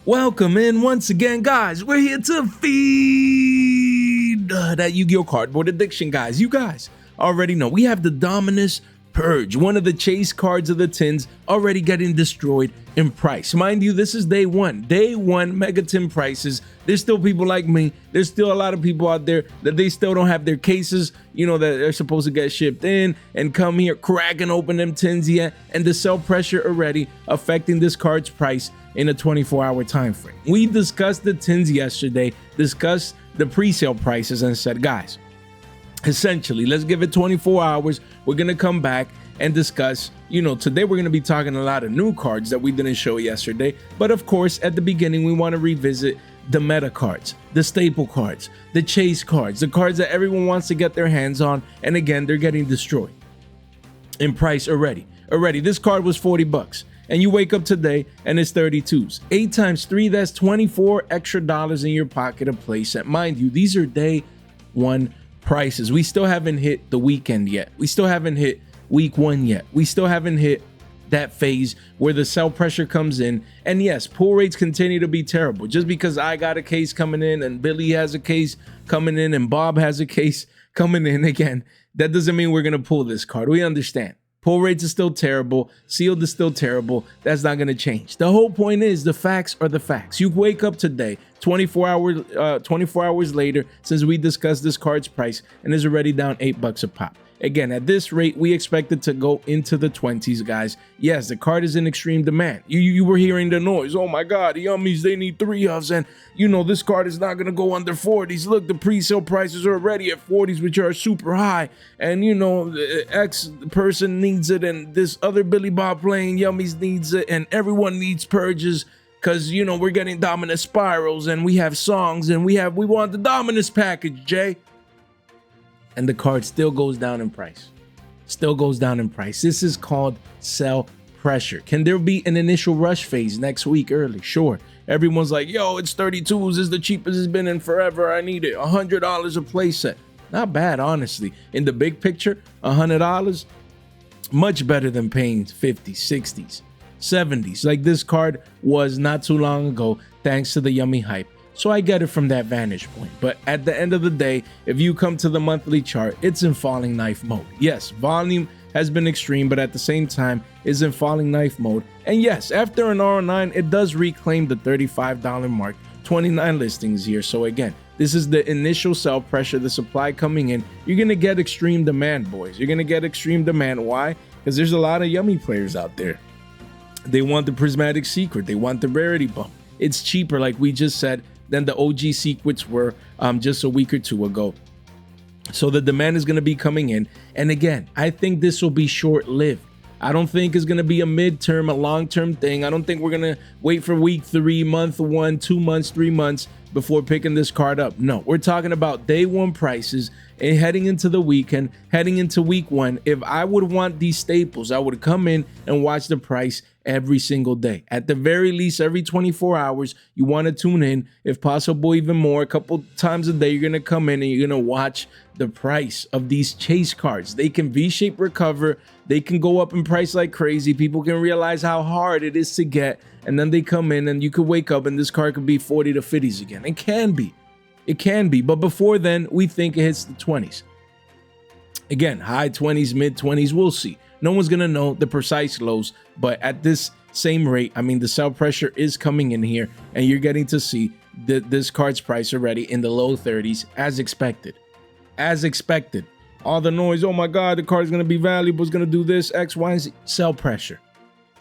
Welcome in once again, guys. We're here to feed that Yu-Gi-Oh cardboard addiction, guys. You guys already know we have the Dominus Purge, one of the chase cards of the tins, already getting destroyed in price. Mind you, this is day one MEGATIN prices. There's still people like me. There's still a lot of people out there that they still don't have their cases, that they're supposed to get shipped in and come here cracking open them tins yet, and the sell pressure already affecting this card's price in a 24-hour time frame. We discussed the tins yesterday, discussed the pre-sale prices, and said, guys, essentially, let's give it 24 hours. We're gonna come back and discuss, today we're gonna be talking a lot of new cards that we didn't show yesterday. But of course, at the beginning, we want to revisit the meta cards, the staple cards, the chase cards, the cards that everyone wants to get their hands on. And again, they're getting destroyed in price already. This card was 40 bucks. And you wake up today and it's 32s. 8 times 3, that's 24 extra dollars in your pocket of playset. Mind you, these are day one prices. We still haven't hit the weekend yet. We still haven't hit week one yet. We still haven't hit that phase where the sell pressure comes in. And yes, pull rates continue to be terrible. Just because I got a case coming in and Billy has a case coming in and Bob has a case coming in again, that doesn't mean we're going to pull this card. We understand. Pull rates are still terrible. Sealed is still terrible. That's not going to change. The whole point is the facts are the facts. You wake up today, 24 hours later, since we discussed this card's price, and is already down $8 a pop. Again, at this rate, we expect it to go into the 20s, guys. Yes, the card is in extreme demand. You were hearing the noise. Oh my God, the yummies, they need 3-ofs. And this card is not going to go under 40s. Look, the pre-sale prices are already at 40s, which are super high. And, the X person needs it. And this other Billy Bob playing yummies needs it. And everyone needs purges. Because, we're getting Dominus Spirals. And we have songs. And we want the Dominus package, Jay. And the card still goes down in price. This is called sell pressure. Can there be an initial rush phase next week early? Sure. Everyone's like, yo, it's 32s. This is the cheapest it's been in forever. I need it. $100 a playset. Not bad, honestly. In the big picture, $100, much better than paying 50s, 60s, 70s. Like this card was not too long ago, thanks to the yummy hype. So I get it from that vantage point. But at the end of the day, if you come to the monthly chart, it's in falling knife mode. Yes, volume has been extreme, but at the same time, is in falling knife mode. And yes, after an R9, it does reclaim the $35 mark, 29 listings here. So again, this is the initial sell pressure, the supply coming in. You're going to get extreme demand, boys. You're going to get extreme demand. Why? Because there's a lot of yummy players out there. They want the prismatic secret. They want the rarity bump. It's cheaper, like we just said, than the OG secrets were just a week or two ago. So the demand is going to be coming in. And again, I think this will be short-lived. I don't think it's going to be a midterm, a long-term thing. I don't think we're going to wait for week 3, month 1, 2 months, 3 months before picking this card up. No, we're talking about day one prices and heading into the weekend, heading into week 1. If I would want these staples, I would come in and watch the price every single day. At the very least, every 24 hours, you want to tune in. If possible, even more. A couple times a day, you're going to come in and you're going to watch the price of these chase cards. They can V-shape recover. They can go up in price like crazy. People can realize how hard it is to get. And then they come in and you could wake up and this card could be 40 to 50s again. It can be. It can be. But before then, we think it hits the 20s. Again, high 20s, mid 20s, we'll see. No one's going to know the precise lows, but at this same rate, I mean, the sell pressure is coming in here and you're getting to see this card's price already in the low 30s as expected. As expected. All the noise, oh my God, the card is going to be valuable, it's going to do this, X, Y, and Z. Sell pressure.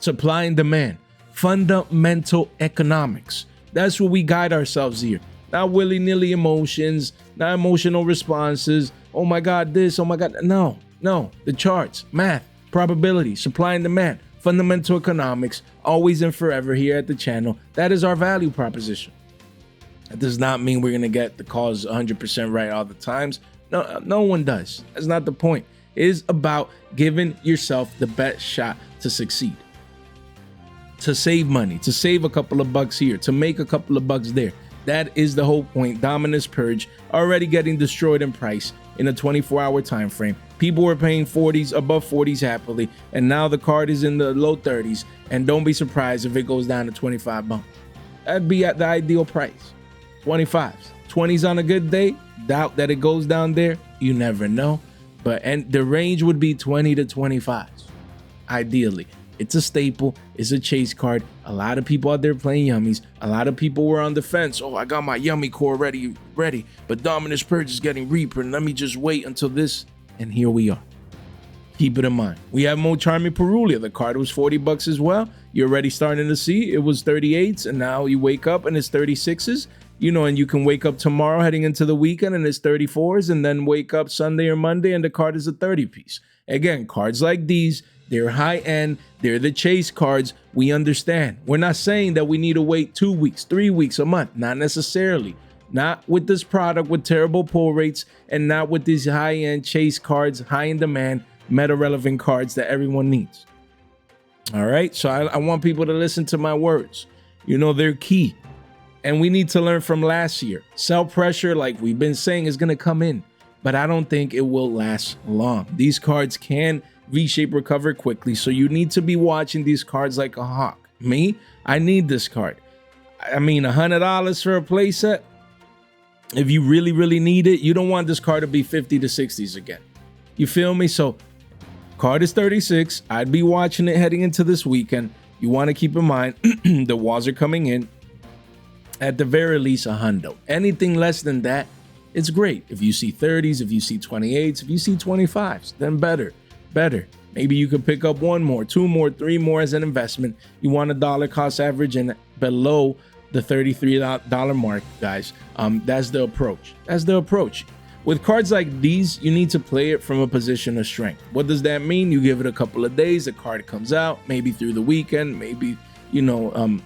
Supply and demand. Fundamental economics. That's what we guide ourselves here. Not willy-nilly emotions, not emotional responses. Oh my God, this, oh my God. No. The charts, math, probability, supply and demand, fundamental economics, always and forever here at the channel. That is our value proposition. That does not mean we're going to get the cause 100% right all the times. No one does. That's not the point. It is about giving yourself the best shot to succeed, to save money, to save a couple of bucks here, to make a couple of bucks there. That is the whole point. Dominus Purge already getting destroyed in price in a 24-hour time frame. People were paying 40s, above 40s happily, and now the card is in the low 30s. And don't be surprised if it goes down to 25 bump. That'd be at the ideal price. 25s. 20s on a good day. Doubt that it goes down there. You never know. And the range would be 20 to 25s. Ideally. It's a staple. It's a chase card. A lot of people out there playing yummies. A lot of people were on the fence. Oh, I got my yummy core ready. But Dominus Purge is getting reprint. Let me just wait until this. And here we are. Keep it in mind. We have Mo Charming Perulia. The card was 40 bucks as well. You're already starting to see it was 38s. And now you wake up and it's 36s. You know, and you can wake up tomorrow heading into the weekend and it's 34s. And then wake up Sunday or Monday and the card is a 30 piece. Again, cards like these, they're high end. They're the chase cards. We understand. We're not saying that we need to wait 2 weeks, 3 weeks, a month. Not necessarily. Not with this product with terrible pull rates and not with these high end chase cards, high in demand, meta relevant cards that everyone needs. All right. So I want people to listen to my words. You know, they're key. And we need to learn from last year. Sell pressure, like we've been saying, is going to come in. But I don't think it will last long. These cards can V-shape recover quickly, so you need to be watching these cards like a hawk. Me, I need this card. I mean, $100 for a playset. If you really, really need it, you don't want this card to be 50 to 60s again. You feel me? So, card is 36. I'd be watching it heading into this weekend. You want to keep in mind the walls are coming in. At the very least, $100. Anything less than that, it's great. If you see 30s, if you see 28s, if you see 25s, then better. Maybe you could pick up 1 more, 2 more, 3 more as an investment. You want a dollar cost average and below the $33 mark, guys. That's the approach. With cards like these, you need to play it from a position of strength. What does that mean? You give it a couple of days, the card comes out, maybe through the weekend, maybe, you know,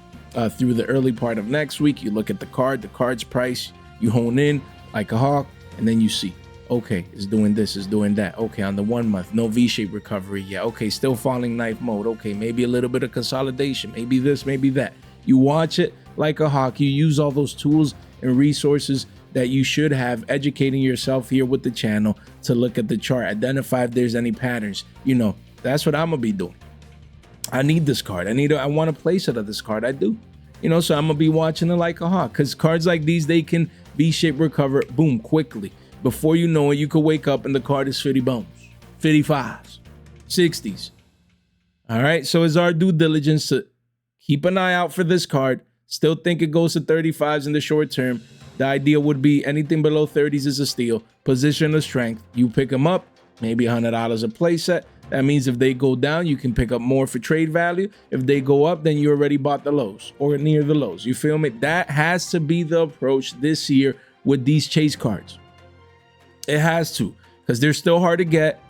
through the early part of next week. You look at the card's price, you hone in like a hawk, and then you see, okay, it's doing this, it's doing that. Okay, on the 1 month, no V-shape recovery. Yeah, okay, still falling knife mode. Okay, maybe a little bit of consolidation. Maybe this, maybe that. You watch it like a hawk. You use all those tools and resources that you should have, educating yourself here with the channel to look at the chart, identify if there's any patterns. You know, that's what I'm gonna be doing. I need this card. I want to place it of this card. I do. You know, so I'm gonna be watching it like a hawk, because cards like these, they can V-shape recover, boom, quickly. Before you know it, you could wake up and the card is 50 bones, 55s, 60s. All right, so it's our due diligence to keep an eye out for this card. Still think it goes to 35s in the short term. The idea would be anything below 30s is a steal. Position of strength. You pick them up, maybe $100 a playset. That means if they go down, you can pick up more for trade value. If they go up, then you already bought the lows or near the lows. You feel me? That has to be the approach this year with these chase cards. It has to, because they're still hard to get.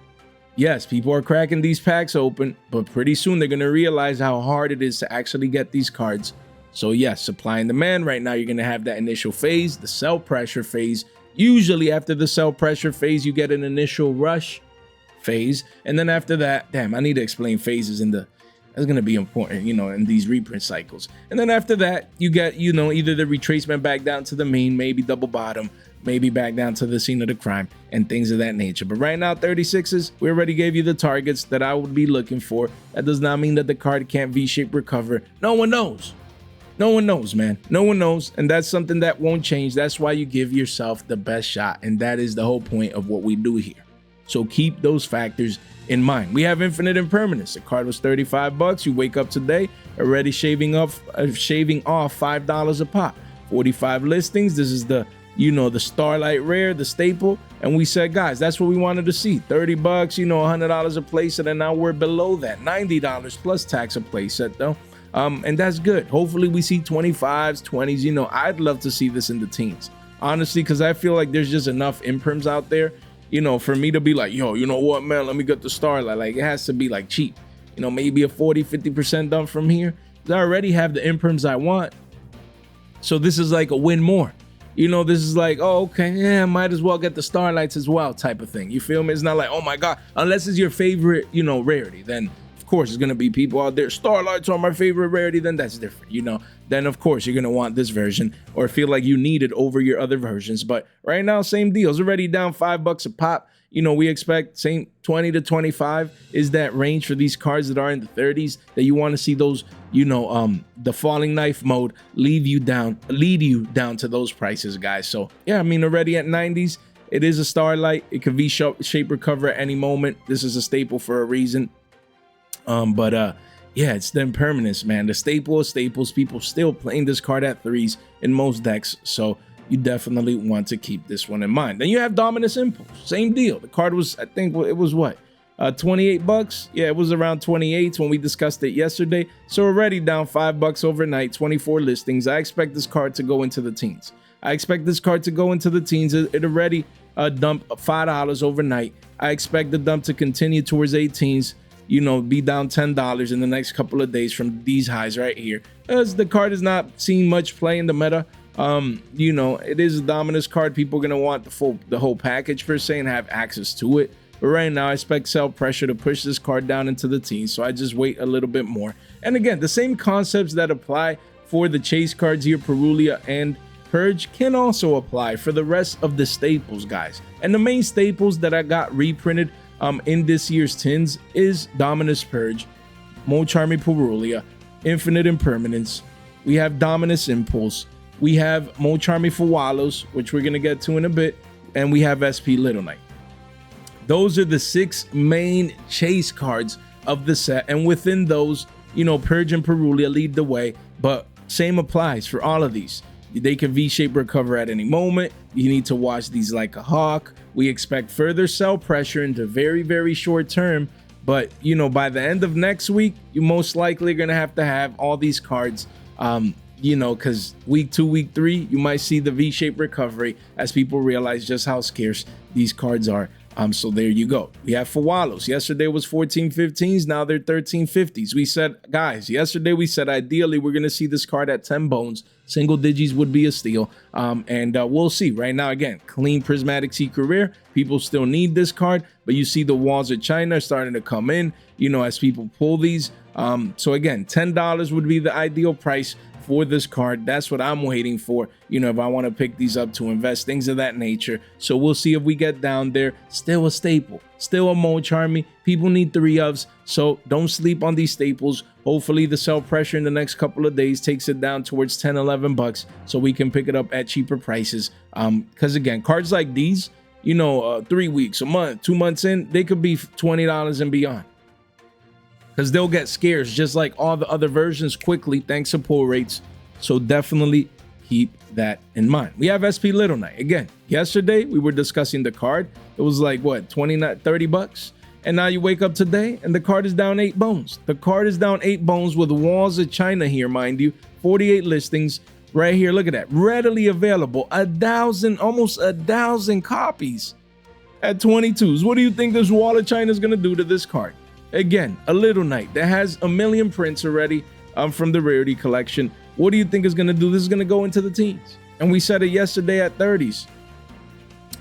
Yes, people are cracking these packs open, but pretty soon they're going to realize how hard it is to actually get these cards. So yes, supply and demand. Right now, you're going to have that initial phase, the sell pressure phase. Usually after the sell pressure phase, you get an initial rush phase. And then after that, damn, I need to explain phases in the, that's going to be important, you know, in these reprint cycles. And then after that, you get, you know, either the retracement back down to the mean, maybe double bottom, maybe back down to the scene of the crime and things of that nature. But right now, 36s, we already gave you the targets that I would be looking for. That does not mean that the card can't V-shape recover. No one knows. No one knows, man. No one knows. And that's something that won't change. That's why you give yourself the best shot. And that is the whole point of what we do here. So keep those factors in mind. We have infinite impermanence. The card was 35 bucks. You wake up today already shaving off $5 a pop. 45 listings. This is the, you know, the Starlight Rare, the staple. And we said, guys, that's what we wanted to see. 30 bucks, you know, $100 a playset. And now we're below that. $90 plus tax a playset though. And that's good. Hopefully we see 25s, 20s. You know, I'd love to see this in the teens, honestly, because I feel like there's just enough imperms out there, you know, for me to be like, yo, you know what, man, let me get the Starlight. Like, it has to be like cheap, you know, maybe a 40-50% dump from here. I already have the imperms I want. So this is like a win more. You know, this is like, oh, okay, yeah, might as well get the Starlights as well type of thing. You feel me? It's not like, oh my God, unless it's your favorite, you know, rarity, then of course there's gonna be people out there, Starlights are my favorite rarity, then that's different, you know. Then of course you're gonna want this version or feel like you need it over your other versions. But right now, same deal. It's already down $5 a pop. You know, we expect same 20 to 25 is that range for these cards that are in the 30s, that you want to see those, you know, the falling knife mode lead you down to those prices, guys. So yeah, I mean, already at 90s, it is a Starlight. It could V-shape recover at any moment. This is a staple for a reason. Yeah, it's the impermanence, man. The staple of staples. People still playing this card at 3s in most decks, so you definitely want to keep this one in mind. Then you have Dominus Impulse. Same deal. The card was, I think it was what? 28 bucks. Yeah, it was around 28 when we discussed it yesterday. So already down $5 overnight, 24 listings. I expect this card to go into the teens. It already dumped $5 overnight. I expect the dump to continue towards 18s. You know, be down $10 in the next couple of days from these highs right here, as the card is not seeing much play in the meta. You know, it is a Dominus card. People are gonna want the whole package per se and have access to it. But right now, I expect sell pressure to push this card down into the teens, so I just wait a little bit more. And again, the same concepts that apply for the chase cards here, Perulia and Purge, can also apply for the rest of the staples, guys. And the main staples that I got reprinted in this year's tins is Dominus Purge, Mo-Charmy Perulia, Infinite Impermanence. We have Dominus Impulse. We have Mo-Charmy Fawalos, which we're going to get to in a bit. And we have SP Little Knight. Those are the 6 main chase cards of the set. And within those, you know, Purge and Perulia lead the way. But same applies for all of these. They can V-shape recover at any moment. You need to watch these like a hawk. We expect further sell pressure into very, very short term. But, you know, by the end of next week, you most likely are going to have all these cards, you know, because week 2, week 3, you might see the V-shaped recovery as people realize just how scarce these cards are. So there you go. We have Fawalos. Yesterday was 14.15s. Now they're 13.50s. We said, guys, yesterday we said ideally we're going to see this card at 10 bones. Single digits would be a steal. And we'll see. Right now, again, clean Prismatic Secret Rare. People still need this card, but you see the walls of China are starting to come in, you know, as people pull these. So again, $10 would be the ideal price for this card. That's what I'm waiting for, you know, if I want to pick these up to invest, things of that nature. So we'll see if we get down there. Still a staple, still a Mo-Charmy. People need 3-ofs, so don't sleep on these staples. Hopefully the sell pressure in the next couple of days takes it down towards 10, 11 bucks so we can pick it up at cheaper prices. Because again, cards like these, you know, 3 weeks, a month, 2 months in, they could be $20 and beyond. Because they'll get scarce just like all the other versions quickly thanks to pull rates. So definitely keep that in mind. We have SP Little Knight. Again, yesterday we were discussing the card. It was like what, 30 bucks? And now you wake up today and the card is down 8 bones. The card is down 8 bones with walls of China here, mind you. 48 listings right here. Look at that. Readily available. Almost a thousand copies at 22s. What do you think this wall of China is going to do to this card? Again, a Little Knight that has 1 million prints already from the Rarity Collection. What do you think is going to do? This is going to go into the teens. And we said it yesterday at 30s.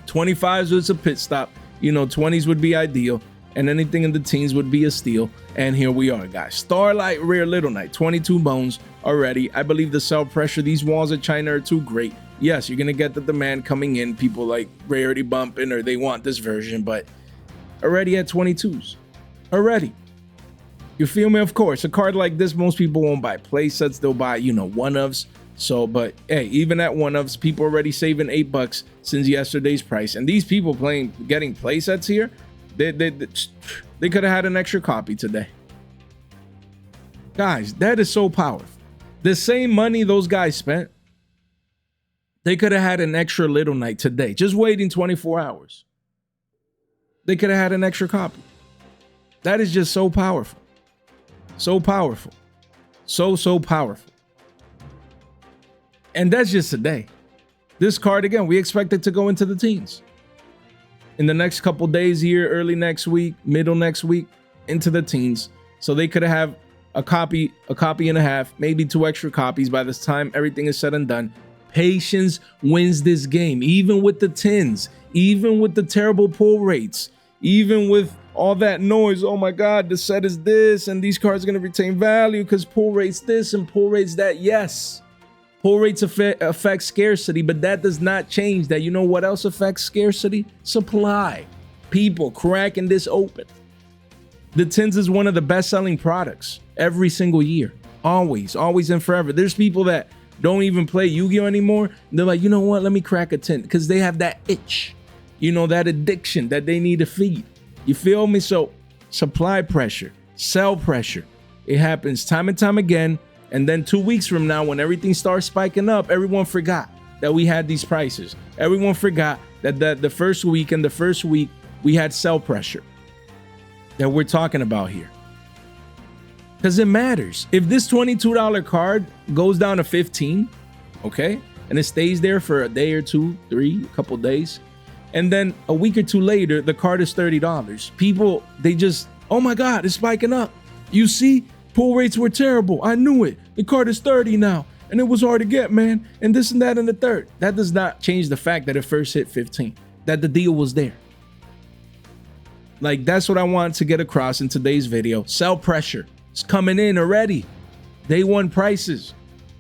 25s was a pit stop. You know, 20s would be ideal. And anything in the teens would be a steal. And here we are, guys. Starlight Rare Little Knight, 22 bones already. I believe the sell pressure, these walls of China are too great. Yes, you're going to get the demand coming in. People like Rarity bumping or they want this version. But already at 22s. Already, you feel me? Of course, a card like this, most people won't buy play sets. They'll buy, you know, 1-ofs. So, but hey, even at 1-ofs, people already saving $8 since yesterday's price. And these people getting play sets here, they could have had an extra copy today. Guys, that is so powerful. The same money those guys spent, they could have had an extra Little Knight today. Just waiting 24 hours. They could have had an extra copy. That is just so powerful. So powerful. So powerful. And that's just today. This card, again, we expect it to go into the teens. In the next couple days here, early next week, middle next week, into the teens. So they could have a copy and a half, maybe 2 extra copies by this time everything is said and done. Patience wins this game, even with the tens, even with the terrible pull rates, even with all that noise. Oh my God, the set is this and these cards are going to retain value because pull rates this and pull rates that. Yes, pull rates affect scarcity, but that does not change that. You know what else affects scarcity? Supply. People cracking this open. The tins is one of the best-selling products every single year. Always and forever. There's people that don't even play Yu-Gi-Oh anymore. They're like, you know what? Let me crack a tin, because they have that itch, you know, that addiction that they need to feed. You feel me? So supply pressure, sell pressure. It happens time and time again. And then 2 weeks from now, when everything starts spiking up, everyone forgot that we had these prices. Everyone forgot that the first week and the first week we had sell pressure that we're talking about here. Because it matters. If this $22 card goes down to 15, okay, and it stays there for a day or two, three, a couple days, and then a week or two later, the card is $30. People, they just, oh my God, it's spiking up. You see, pull rates were terrible. I knew it. The card is 30 now, and it was hard to get, man. And this and that and the third. That does not change the fact that it first hit 15, that the deal was there. Like, that's what I want to get across in today's video. Sell pressure. It's coming in already. Day one prices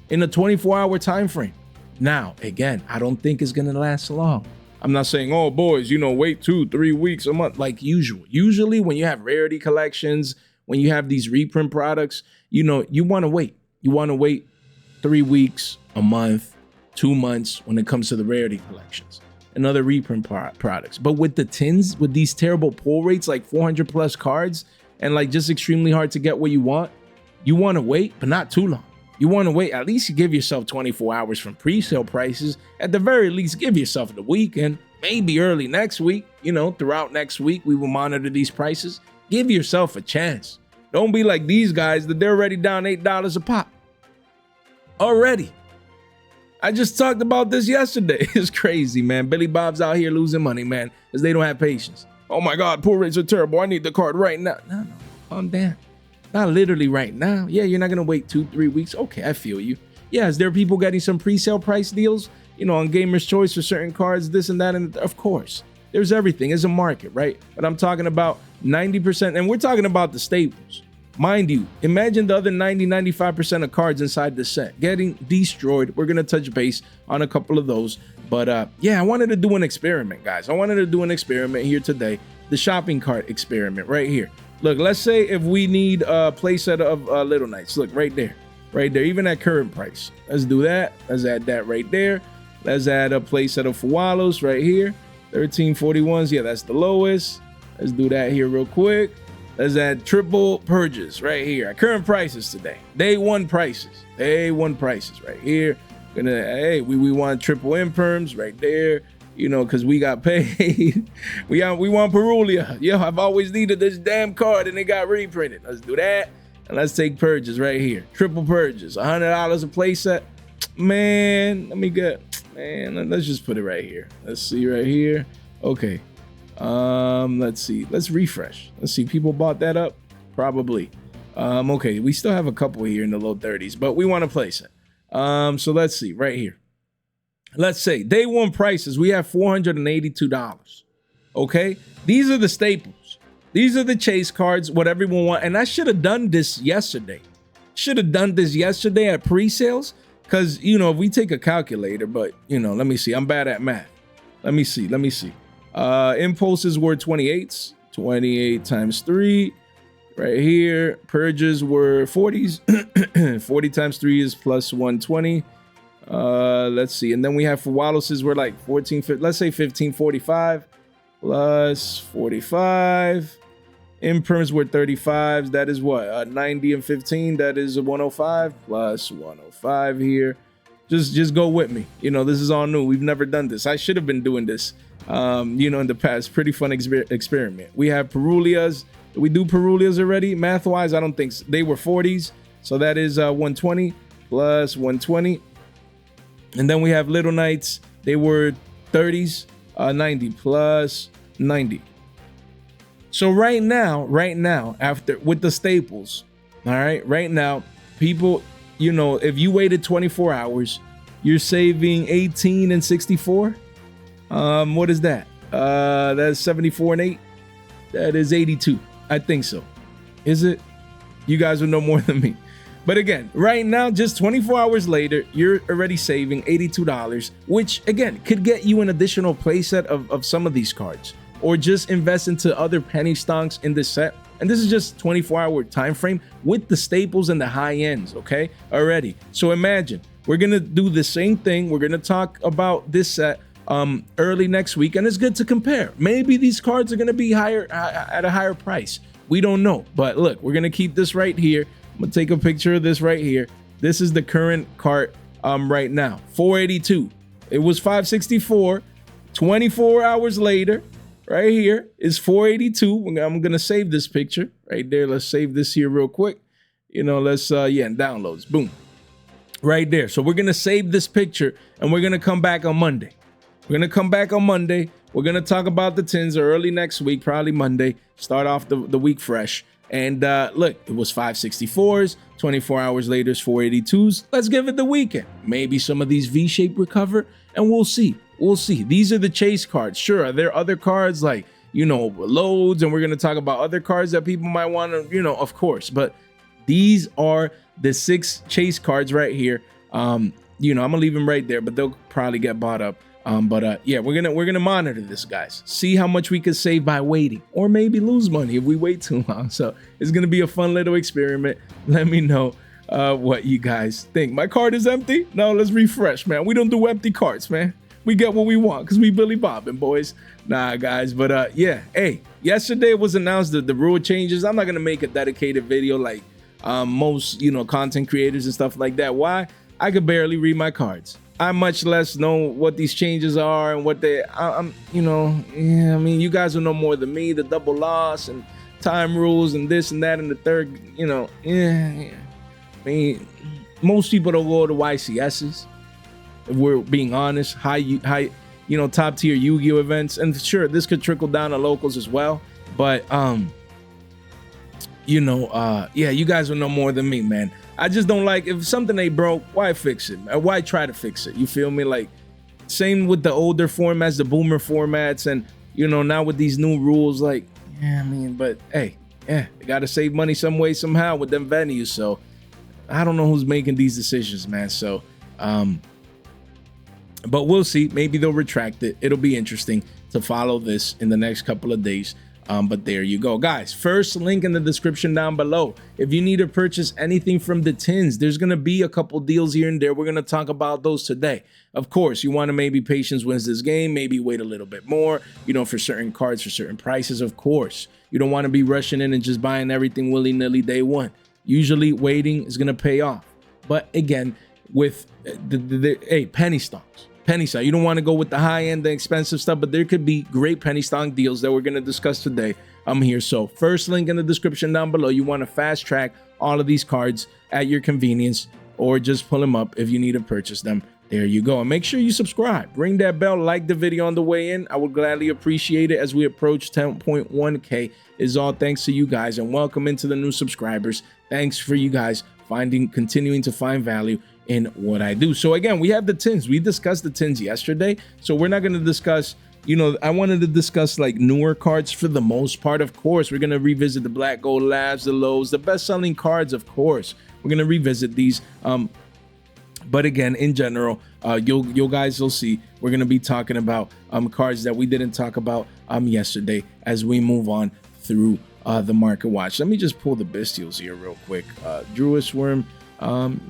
in a 24-hour time frame. Now, again, I don't think it's gonna last long. I'm not saying, oh boys, you know, wait 2-3 weeks, a month, like usual. Usually when you have rarity collections, when you have these reprint products, you know, you want to wait. You want to wait 3 weeks, a month, 2 months when it comes to the rarity collections and other reprint products. But with the tins, with these terrible pull rates, like 400 plus cards, and like just extremely hard to get what you want to wait, but not too long. You want to wait, at least you give yourself 24 hours from pre-sale prices. At the very least, give yourself the weekend, maybe early next week, you know, throughout next week, we will monitor these prices. Give yourself a chance. Don't be like these guys that they're already down $8 a pop. Already. I just talked about this yesterday. It's crazy, man. Billy Bob's out here losing money, man, because they don't have patience. Oh my God, pull rates are terrible. I need the card right now. No, calm down. Not literally right now. Yeah, you're not going to wait 2-3 weeks. Okay, I feel you. Yeah, is there people getting some pre-sale price deals, you know, on Gamer's Choice for certain cards, this and that? And of course, there's everything. It's a market, right? But I'm talking about 90%, and we're talking about the staples. Mind you, imagine the other 90-95% of cards inside the set getting destroyed. We're going to touch base on a couple of those. But yeah, I wanted to do an experiment, guys. I wanted to do an experiment here today. The shopping cart experiment right here. Look, let's say if we need a playset of Little Knights. Look, right there, even at current price. Let's do that. Let's add that right there. Let's add a playset of Fuwalos right here. 1341s. Yeah, that's the lowest. Let's do that here real quick. Let's add triple purges right here at current prices today. Day one prices right here. Hey, we want triple imperms right there, you know, because we got paid. we want Perulia. Yeah, I've always needed this damn card and it got reprinted. Let's do that. And let's take purges right here. Triple purges, $100 a playset. Man, let's just put it right here. Let's see right here. Okay. Let's see. Let's refresh. Let's see. People bought that up? Probably. Okay, we still have a couple here in the low 30s, but we want to place it. So let's see right here. Let's say day one prices, we have $482. Okay, these are the staples. These are the chase cards, what everyone wants. And I should have done this yesterday. At pre-sales, because, you know, if we take a calculator, but, you know, let me see. I'm bad at math. Let me see. Impulses were 28s. 28 times 3 right here. Purges were 40s. 40 times 3 is plus 120. Let's see. And then we have Fuwaloses were like 14, let's say 1545 plus 45. Imperms were 35s. That is what? 90 and 15. That is a 105 plus 105 here. Just go with me. You know, this is all new. We've never done this. I should have been doing this, you know, in the past. Pretty fun experiment. We have Perulias. Did we do Perulias already? Math-wise, I don't think so. They were 40s. So that is 120 plus 120. And then we have Little Knights. They were 30s. 90 plus 90. So right now, after with the staples, all right, right now, people, you know, if you waited 24 hours, you're saving 18 and 64. What is that? That's 74 and 8. That is 82. I think so. Is it? You guys will know more than me. But again, right now, just 24 hours later, you're already saving $82, which again could get you an additional playset of some of these cards. or just invest into other penny stocks in this set. And this is just 24-hour time frame with the staples and the high ends, okay, already. So imagine we're gonna do the same thing. We're gonna talk about this set early next week, and it's good to compare. Maybe these cards are gonna be higher at a higher price. We don't know, but look, we're gonna keep this right here. I'm gonna take a picture of this right here. This is the current cart right now, 482. It was 564. 24 hours later, right here is 482. I'm gonna save this picture right there. Let's save this here real quick. You know, let's yeah, downloads. Boom. Right there. So we're gonna save this picture and we're gonna come back on Monday. We're gonna come back on Monday. We're gonna talk about the tins early next week, probably Monday. Start off the week fresh. And look, it was 564s. 24 hours later is 482s. Let's give it the weekend. Maybe some of these V-shape recover, and we'll see. We'll see. These are the chase cards. Sure, are there other cards like, you know, loads, and we're going to talk about other cards that people might want to, you know, of course. But these are the 6 chase cards right here. You know, I'm going to leave them right there, but they'll probably get bought up. Yeah, we're gonna monitor this, guys. See how much we could save by waiting, or maybe lose money if we wait too long. So it's gonna be a fun little experiment. Let me know what you guys think. My card is empty. No, let's refresh, man. We don't do empty cards, man. We get what we want because we Billy Bobbin, boys. Nah, guys, but yeah. Hey, yesterday it was announced that the rule changes. I'm not gonna make a dedicated video like most, you know, content creators and stuff like that. Why? I could barely read my cards. I much less know what these changes are and what I'm, you know, yeah, I mean, you guys will know more than me, the double loss and time rules and this and that and the third, you know, yeah. I mean, most people don't go to YCSs, if we're being honest, high, you know, top tier Yu-Gi-Oh events. And sure, this could trickle down to locals as well. But, you know, yeah, you guys will know more than me, man. I just don't like, if something ain't broke, why fix it? Why try to fix it? You feel me? Like, same with the older formats, the boomer formats, and, you know, now with these new rules, like, yeah, I mean, but hey, yeah, they got to save money some way, somehow with them venues. So I don't know who's making these decisions, man. So, but we'll see. Maybe they'll retract it. It'll be interesting to follow this in the next couple of days. But there you go, guys. First link in the description down below. If you need to purchase anything from the tins, there's going to be a couple deals here and there. We're going to talk about those today. Of course, you want to maybe patience wins this game, maybe wait a little bit more, you know, for certain cards, for certain prices, of course. You don't want to be rushing in and just buying everything willy-nilly day one. Usually waiting is going to pay off. But again, with hey, penny stocks. Penny stock. You don't want to go with the high end, the expensive stuff, but there could be great penny stock deals that we're going to discuss today. I'm here. So first link in the description down below. You want to fast track all of these cards at your convenience, or just pull them up if you need to purchase them. There you go. And make sure you subscribe. Ring that bell. Like the video on the way in. I would gladly appreciate it as we approach 10.1K. Is all thanks to you guys, and welcome into the new subscribers. Thanks for you guys continuing to find value in what I do. So again, we have the tins. We discussed the tins yesterday, so we're not going to discuss, you know, I wanted to discuss like newer cards for the most part. Of course, we're going to revisit the Black Gold Labs, the lows, the best-selling cards. Of course, we're going to revisit these. But again, in general, you guys will see we're going to be talking about cards that we didn't talk about yesterday as we move on through the market watch. Let me just pull the bestials here real quick. Druish Worm.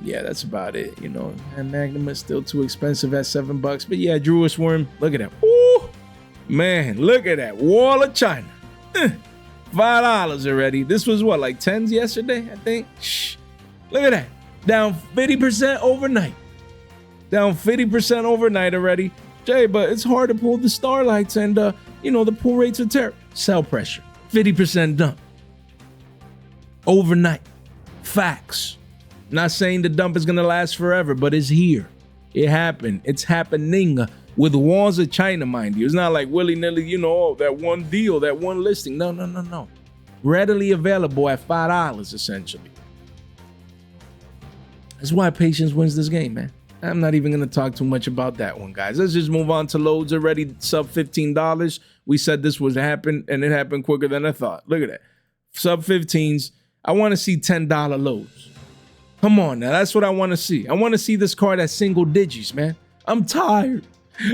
Yeah, that's about it, you know. And Magnum is still too expensive at $7, but yeah, Druish Worm, look at that. Ooh, man, look at that Wall of China. $5 already. This was what, like 10s yesterday, I think. Shh, look at that, down 50% overnight. Down 50% overnight already. Jay, but it's hard to pull the starlights, and you know, the pull rates are terrible. Sell pressure, 50% dump overnight. Facts. Not saying the dump is going to last forever, but it's here. It happened. It's happening with Walls of China, mind you. It's not like willy-nilly, you know, oh, that one deal, that one listing. No. Readily available at $5, essentially. That's why patience wins this game, man. I'm not even going to talk too much about that one, guys. Let's just move on to loads already. Sub $15. We said this would happen, and it happened quicker than I thought. Look at that. Sub 15s. I want to see $10 loads. Come on now, that's what I want to see. I want to see this card at single digits, man. I'm tired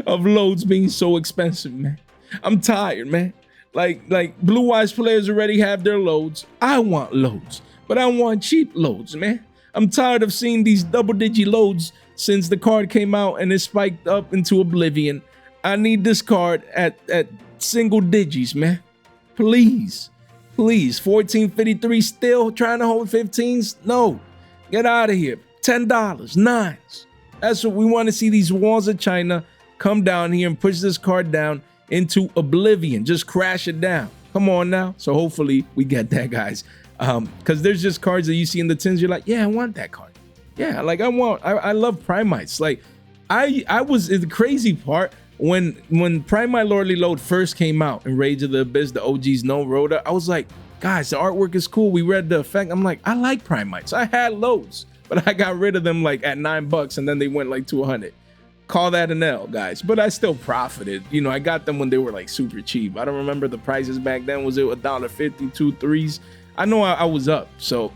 of loads being so expensive, man. I'm tired, man. Like Blue Eyes players already have their loads. I want loads, but I want cheap loads, man. I'm tired of seeing these double-digit loads since the card came out and it spiked up into oblivion. I need this card at single digits, man. Please, please. 1453 still trying to hold 15s? No, get out of here. $10, 9s. That's what we want to see. These walls of China come down here and push this card down into oblivion. Just crash it down. Come on now. So hopefully we get that, guys. Because there's just cards that you see in the tins. You're like, yeah, I want that card. Yeah, like I love Primites. Like I was the crazy part when Primite Lordly Load first came out in Rage of the Abyss, the OG's No Rhoda. I was like, guys, the artwork is cool. We read the effect. I'm like, I like Primites. I had loads, but I got rid of them like at $9 and then they went like to 100. Call that an L, guys. But I still profited. You know, I got them when they were like super cheap. I don't remember the prices back then. Was it $1.50, 2 3s? I know I was up. So,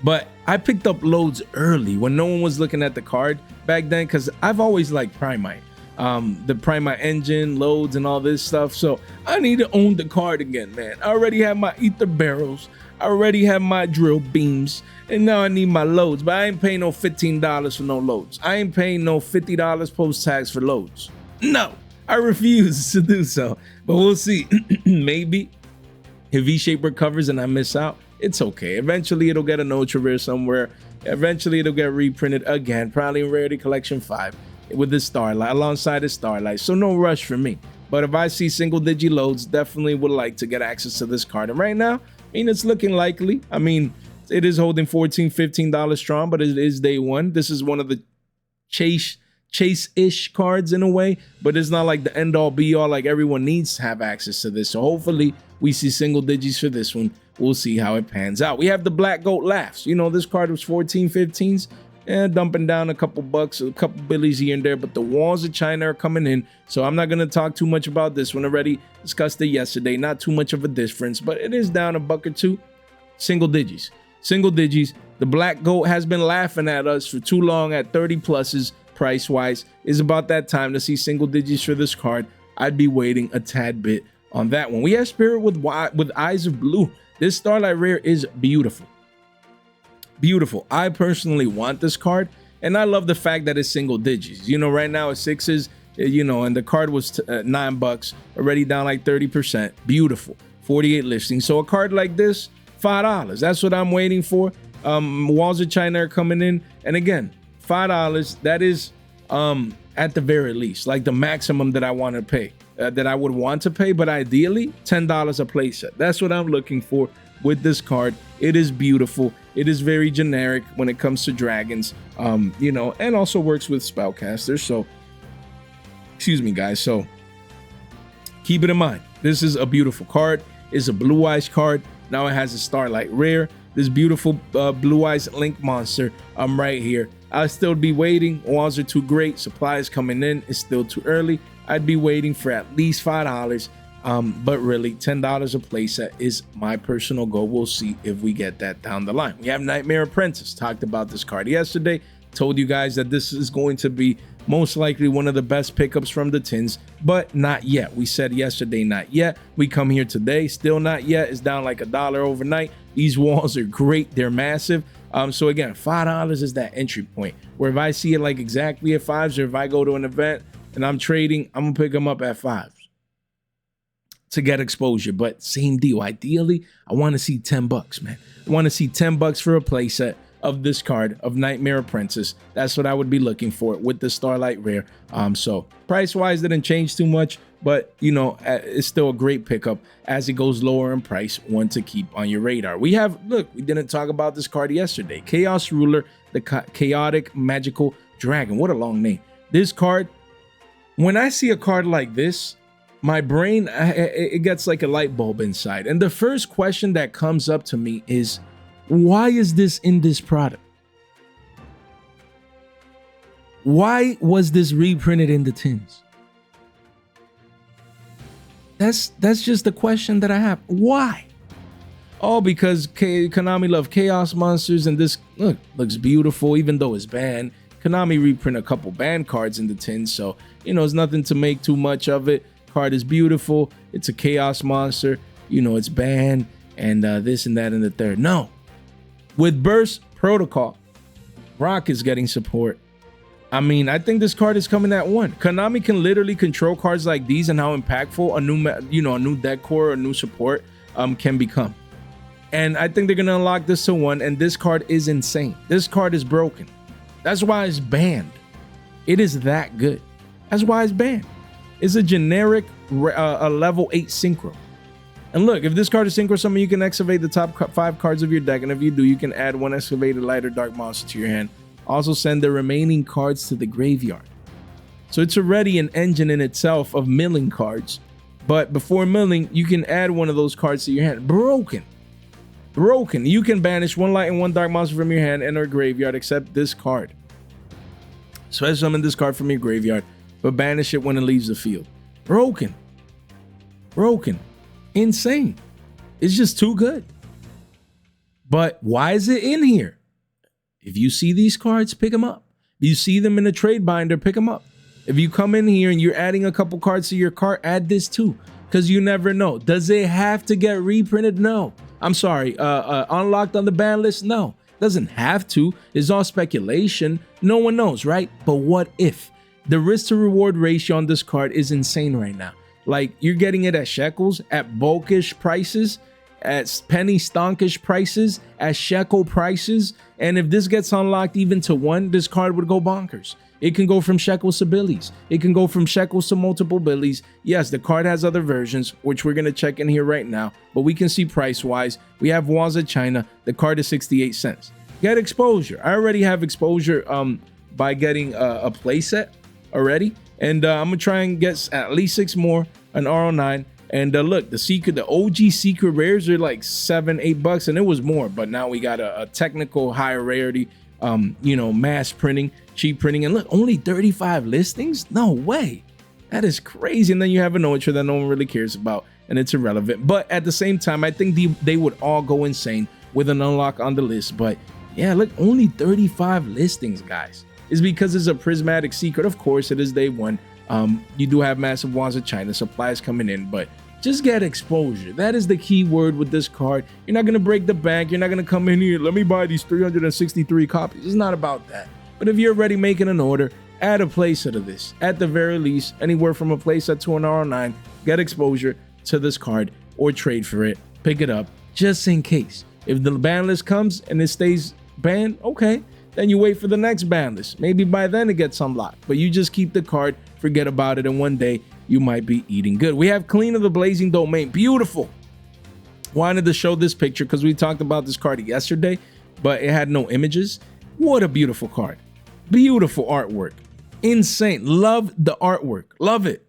but I picked up loads early when no one was looking at the card back then, because I've always liked Primite. The Primite engine, loads, and all this stuff. So I need to own the card again, man. I already have my ether barrels. I already have my drill beams. And now I need my loads. But I ain't paying no $15 for no loads. I ain't paying no $50 post-tax for loads. No, I refuse to do so. But we'll see. Maybe if V-Shape recovers and I miss out, it's okay. Eventually it'll get an ultra rare somewhere. Eventually it'll get reprinted again, probably in Rarity Collection 5 with the Starlight, alongside the Starlight. So no rush for me. But if I see single digit loads, definitely would like to get access to this card. And right now, I mean, it's looking likely. I mean, it is holding $14, $15 strong, but it is day one. This is one of the chase-ish cards in a way, but it's not like the end-all be-all, like everyone needs to have access to this. So hopefully we see single digits for this one. We'll see how it pans out. We have the Black Goat Laughs. You know, this card was 14, 15s. And dumping down a couple bucks, a couple billies here and there, but the walls of China are coming in. So I'm not going to talk too much about this one. Already discussed it yesterday. Not too much of a difference, but it is down a buck or two. Single digits. Single digits. The Black Goat has been laughing at us for too long at 30 pluses price-wise. It's about that time to see single digits for this card. I'd be waiting a tad bit on that one. We have Spirit with Eyes of Blue. This Starlight Rare is beautiful. Beautiful. I personally want this card, and I love the fact that it's single digits. You know, right now it's 6s, you know, and the card was $9, already down like 30%. Beautiful. 48 listings. So a card like this, $5. That's what I'm waiting for. Walls of China are coming in, and again, $5. That is at the very least, like the maximum that I want to pay, that I would want to pay. But ideally, $10 a playset. That's what I'm looking for with this card. It is beautiful. It is very generic when it comes to dragons, you know, and also works with spellcasters. So, excuse me, guys. So keep it in mind. This is a beautiful card. It's a Blue Eyes card. Now it has a Starlight Rare. This beautiful Blue Eyes Link monster. I'm right here. I'll still be waiting. Walls are too great. Supplies coming in. It's still too early. I'd be waiting for at least $5. But really, $10 a playset is my personal goal. We'll see if we get that down the line. We have Nightmare Apprentice. Talked about this card yesterday. Told you guys that this is going to be most likely one of the best pickups from the tins, but not yet. We said yesterday, not yet. We come here today, still not yet. It's down like $1 overnight. These walls are great. They're massive. So again, $5 is that entry point where if I see it like exactly at 5s, or if I go to an event and I'm trading, I'm gonna pick them up at 5s. To get exposure, but same deal. Ideally, I want to see $10, man. I want to see $10 for a playset of this card of Nightmare Apprentice. That's what I would be looking for with the Starlight Rare. So price-wise, didn't change too much, but you know, it's still a great pickup as it goes lower in price. One to keep on your radar. We have, look, we didn't talk about this card yesterday. Chaos Ruler, the Chaotic Magical Dragon. What a long name. This card, when I see a card like this, my brain, it gets like a light bulb inside. And the first question that comes up to me is, why is this in this product? Why was this reprinted in the tins? That's just the question that I have. Why? Oh, because Konami love chaos monsters, and this looks beautiful, even though it's banned. Konami reprint a couple banned cards in the tins, so you know, it's nothing to make too much of it. Card is beautiful. it's a chaos monster, you know, it's banned, and this and that and the third. No. With Burst Protocol, Rock is getting support. I mean, I think this card is coming at 1. Konami can literally control cards like these and how impactful a new deck core, a new support can become. And I think they're gonna unlock this to 1, and this card is insane. This card is broken. That's why it's banned. It is that good. That's why it's banned. It's a generic a level 8 synchro. And look, if this card is synchro summon, you can excavate the top 5 cards of your deck, and if you do, you can add 1 excavated light or dark monster to your hand. Also send the remaining cards to the graveyard. So it's already an engine in itself of milling cards, but before milling, you can add 1 of those cards to your hand. Broken. You can banish 1 light and 1 dark monster from your hand and or graveyard, except this card. Special summon this card from your graveyard, but banish it when it leaves the field. Broken. Insane. It's just too good. But why is it in here? If you see these cards, pick them up. If you see them in a trade binder, pick them up. If you come in here and you're adding a couple cards to your cart, add this too, because you never know. Does it have to get reprinted? No. I'm sorry. Unlocked on the ban list? No. Doesn't have to. It's all speculation. No one knows, right? But what if? The risk to reward ratio on this card is insane right now. Like, you're getting it at shekels, at bulkish prices, at penny stonkish prices, at shekel prices. And if this gets unlocked even to 1, this card would go bonkers. It can go from shekels to billies. It can go from shekels to multiple billies. Yes, the card has other versions, which we're going to check in here right now. But we can see price-wise. We have Walls of China. The card is 68 cents. Get exposure. I already have exposure by getting a playset already. And I'm going to try and get at least 6 more, an RO9. And look, the OG secret rares are like $7-8, and it was more. But now we got a technical higher rarity, you know, mass printing, cheap printing. And look, only 35 listings? No way. That is crazy. And then you have an Ultra that no one really cares about, and it's irrelevant. But at the same time, I think they would all go insane with an unlock on the list. But yeah, look, only 35 listings, guys. It's because it's a prismatic secret. Of course, it is day 1. You do have massive Wands of China supplies coming in, but just get exposure. That is the key word with this card. You're not going to break the bank. You're not going to come in here, let me buy these 363 copies. It's not about that. But if you're already making an order, add a playset of this. At the very least, anywhere from a playset to an R9, get exposure to this card or trade for it. Pick it up just in case. If the ban list comes and it stays banned, okay. Then you wait for the next ban list. Maybe by then it gets unlocked. But you just keep the card, forget about it, and one day you might be eating good. We have Clean of the Blazing Domain. Beautiful. Wanted to show this picture because we talked about this card yesterday, but it had no images. What a beautiful card. Beautiful artwork. Insane. Love the artwork. Love it.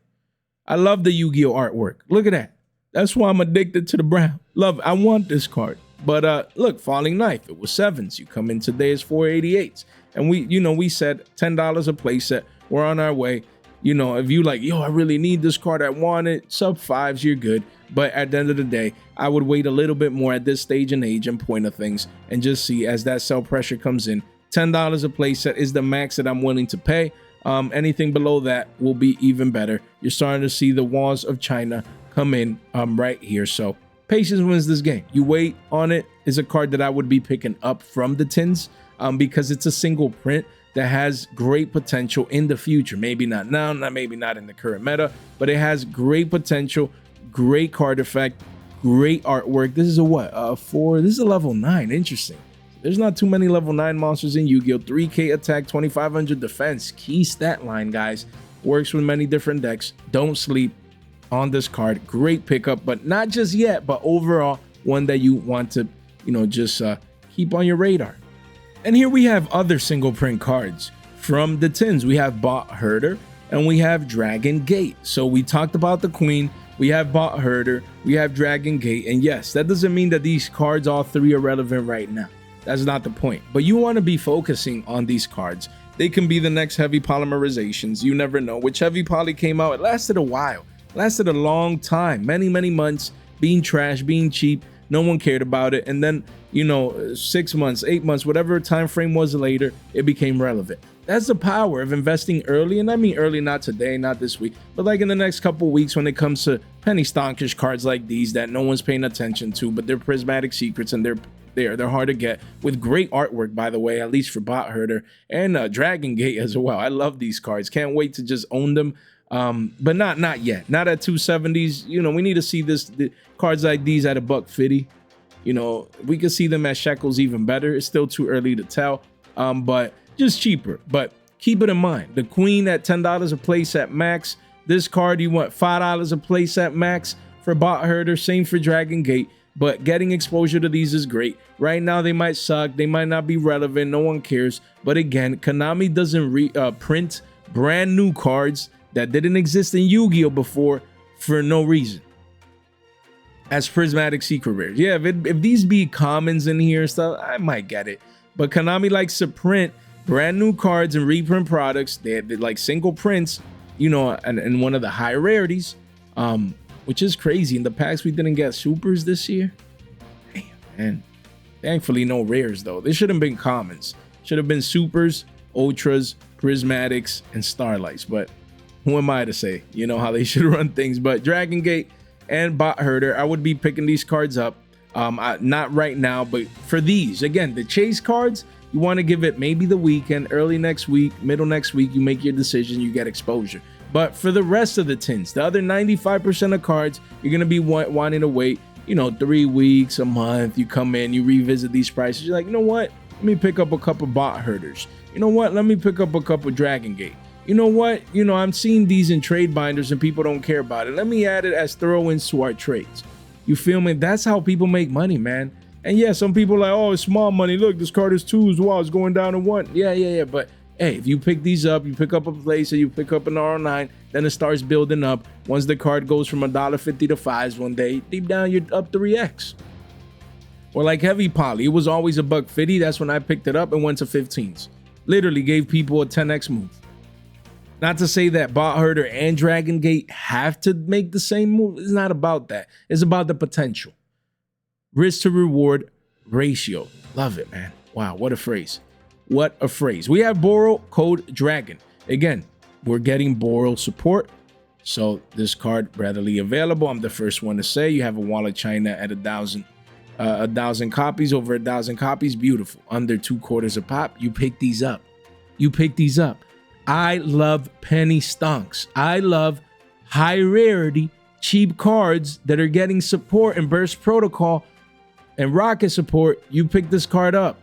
I love the Yu-Gi-Oh artwork. Look at that. That's why I'm addicted to the brown. Love it. I want this card. But look, Falling Knife, it was 7s. You come in today as 488s. And we said $10 a playset. We're on our way. You know, if you like, yo, I really need this card, I want it, sub 5s, you're good. But at the end of the day, I would wait a little bit more at this stage and age and point of things and just see as that sell pressure comes in. $10 a playset is the max that I'm willing to pay. Anything below that will be even better. You're starting to see the Walls of China come in right here. So patience wins this game. You wait on it. Is a card that I would be picking up from the tins because it's a single print that has great potential in the future. Maybe not now, maybe not in the current meta, but it has great potential, great card effect, great artwork. This is a what? 4. This is a level 9. Interesting. There's not too many level 9 monsters in Yu-Gi-Oh! 3K attack, 2500 defense. Key stat line, guys. Works with many different decks. Don't sleep on this card. Great pickup, but not just yet, but overall one that you want to, just keep on your radar. And here we have other single print cards from the tins. We have Bot Herder and we have Dragon Gate. So we talked about the Queen, we have Bot Herder, we have Dragon Gate. And yes, that doesn't mean that these cards, all 3 are relevant right now. That's not the point. But you want to be focusing on these cards. They can be the next heavy polymerizations. You never know. Which heavy poly came out, it lasted a while. Lasted a long time. Many months. Being trash, being cheap. No one cared about it. And then, you know, 6 months, 8 months, whatever time frame was later, it became relevant. That's the power of investing early. And I mean early, not today, not this week, but like in the next couple weeks when it comes to penny stonkish cards like these that no one's paying attention to, but they're prismatic secrets and they're hard to get with great artwork, by the way, at least for Bot Herder and Dragon Gate as well. I love these cards. Can't wait to just own them. But not yet. Not at 270s. You know, we need to see the cards like these at $150. You know, we could see them at shekels even better. It's still too early to tell. But just cheaper. But keep it in mind, the Queen at $10 a place at max. This card you want $5 a place at max for Bot Herder. Same for Dragon Gate. But getting exposure to these is great. Right now they might suck. They might not be relevant. No one cares. But again, Konami doesn't print brand new cards that didn't exist in Yu-Gi-Oh before for no reason. As prismatic secret rares. Yeah, if these be commons in here and stuff, I might get it. But Konami likes to print brand new cards and reprint products. They like single prints, you know, and one of the high rarities, which is crazy. In the packs, we didn't get supers this year. Damn, man. Thankfully, no rares, though. They should have been commons. Should have been supers, ultras, prismatics, and starlights. But who am I to say, you know, how they should run things? But Dragon Gate and Bot Herder, I would be picking these cards up. Not right now, but for these, again, the chase cards, you want to give it maybe the weekend, early next week, middle next week, you make your decision, you get exposure. But for the rest of the tins, the other 95% of cards, you're going to be wanting to wait, you know, 3 weeks, a month. You come in, you revisit these prices. You're like, you know what? Let me pick up a couple Bot Herders. You know what? Let me pick up a couple Dragon Gate. You know what? You know, I'm seeing these in trade binders and people don't care about it. Let me add it as throw-ins to our trades. You feel me? That's how people make money, man. And yeah, some people are like, oh, it's small money. Look, this card is 2s. Wow, it's going down to 1. Yeah. But hey, if you pick these up, you pick up a place or you pick up an R9, then it starts building up. Once the card goes from $1.50 to 5s one day, deep down, you're up 3x. Or like Heavy Poly, it was always $1.50. That's when I picked it up and went to 15s. Literally gave people a 10x move. Not to say that Bot Herder and Dragon Gate have to make the same move. It's not about that. It's about the potential. Risk to reward ratio. Love it, man. Wow, what a phrase. What a phrase. We have Borrow Code Dragon. Again, we're getting Borrow support. So this card readily available. I'm the first one to say you have a Wall of China at 1,000 copies, over 1,000 copies. Beautiful. Under 2 quarters a pop. You pick these up. You pick these up. I love penny stonks. I love high rarity, cheap cards that are getting support in Burst Protocol and Rocket support. You pick this card up.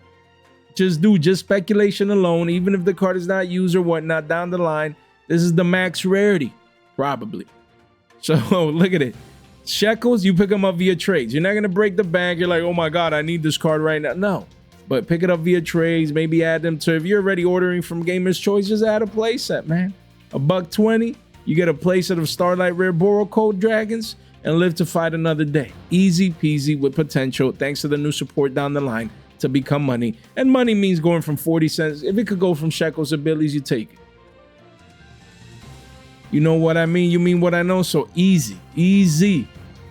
Just speculation alone, even if the card is not used or whatnot down the line. This is the max rarity, probably. So look at it. Shekels, you pick them up via trades. You're not going to break the bank. You're like, oh my God, I need this card right now. No. But pick it up via trades, maybe add them to, if you're already ordering from Gamer's Choice, just add a playset, man. $1.20, you get a playset of Starlight Rare Borrow Code Dragons and live to fight another day. Easy peasy with potential, thanks to the new support down the line to become money. And money means going from 40 cents. If it could go from shekels to billies, you take it. You know what I mean? You mean what I know? So easy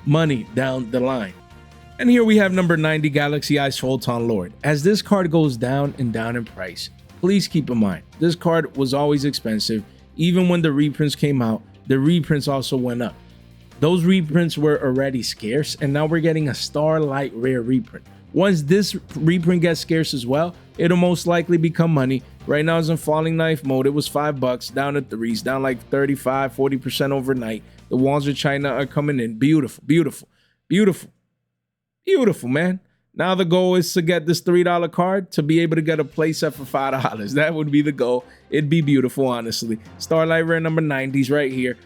money down the line. And here we have number 90, Galaxy Eyes Photon Lord. As this card goes down and down in price, please keep in mind, this card was always expensive. Even when the reprints came out, the reprints also went up. Those reprints were already scarce, and now we're getting a Starlight Rare reprint. Once this reprint gets scarce as well, it'll most likely become money. Right now it's in falling knife mode. It was $5, down to 3s, down like 35, 40% overnight. The walls of China are coming in. Beautiful, beautiful, beautiful. Beautiful, man. Now the goal is to get this $3 card to be able to get a playset for $5. That would be the goal. It'd be beautiful, honestly. Starlight Rare number 90s right here.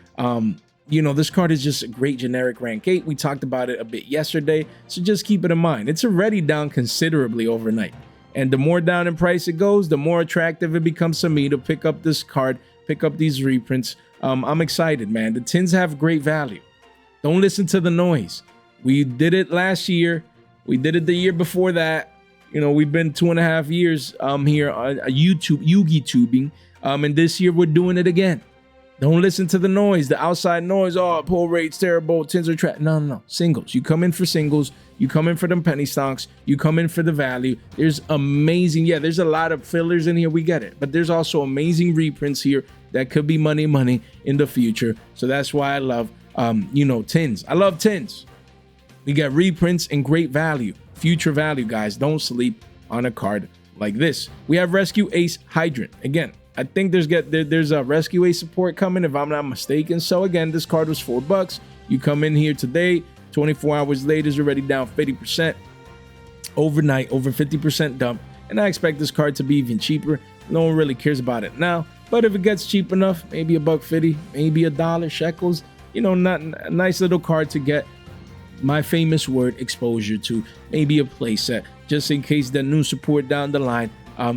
You know, this card is just a great generic rank 8. We talked about it a bit yesterday, so just keep it in mind. It's already down considerably overnight. And the more down in price it goes, the more attractive it becomes to me to pick up this card, pick up these reprints. I'm excited, man. The tins have great value. Don't listen to the noise. We did it last year. We did it the year before that. You know, we've been 2.5 years here on YouTube, Yu-Gi-tubing. And this year we're doing it again. Don't listen to the noise, the outside noise. Oh, pull rate's terrible. Tins are trash. No, no, no. Singles. You come in for singles. You come in for them penny stocks. You come in for the value. There's amazing. Yeah, there's a lot of fillers in here. We get it. But there's also amazing reprints here that could be money in the future. So that's why I love, tins. I love tins. We get reprints and great value. Future value, guys. Don't sleep on a card like this. We have Rescue Ace Hydrant. Again, I think there's a Rescue Ace support coming if I'm not mistaken. So again, this card was $4. You come in here today, 24 hours later is already down 50%. Overnight, over 50% dump. And I expect this card to be even cheaper. No one really cares about it now. But if it gets cheap enough, maybe $1.50, maybe $1 shekels, not a nice little card to get, my famous word, exposure to, maybe a play set, just in case the new support down the line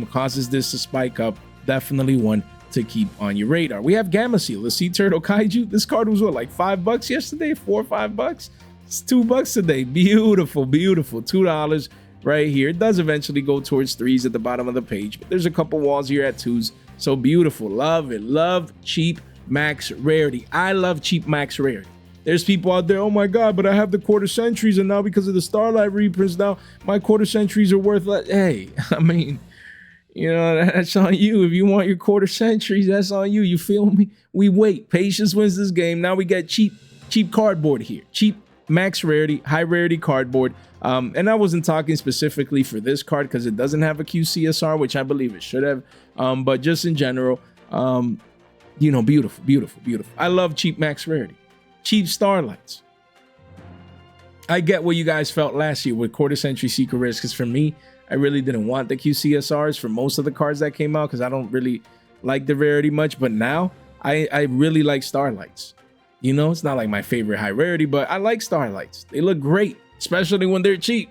causes this to spike up. Definitely one to keep on your radar. We have Gamma Seal, the Sea Turtle Kaiju. This card was what, like $5 yesterday? $4 or $5? It's $2 today. Beautiful, beautiful. $2 right here. It does eventually go towards 3s at the bottom of the page, but there's a couple walls here at 2s. So beautiful. Love it. Love cheap max rarity. I love cheap max rarity. There's people out there, oh my God, but I have the quarter centuries, and now because of the Starlight reprints, now my quarter centuries are worth less. Hey, I mean, that's on you. If you want your quarter centuries, that's on you. You feel me? We wait. Patience wins this game. Now we get cheap cardboard here. Cheap max rarity, high rarity cardboard. And I wasn't talking specifically for this card because it doesn't have a QCSR, which I believe it should have. But just in general, beautiful, beautiful, beautiful. I love cheap max rarity. Cheap Starlights. I get what you guys felt last year with quarter century Secret Rares, because for me, I really didn't want the QCSRs for most of the cards that came out because I don't really like the rarity much. But now I really like Starlights. It's not like my favorite high rarity, but I like Starlights. They look great, especially when they're cheap.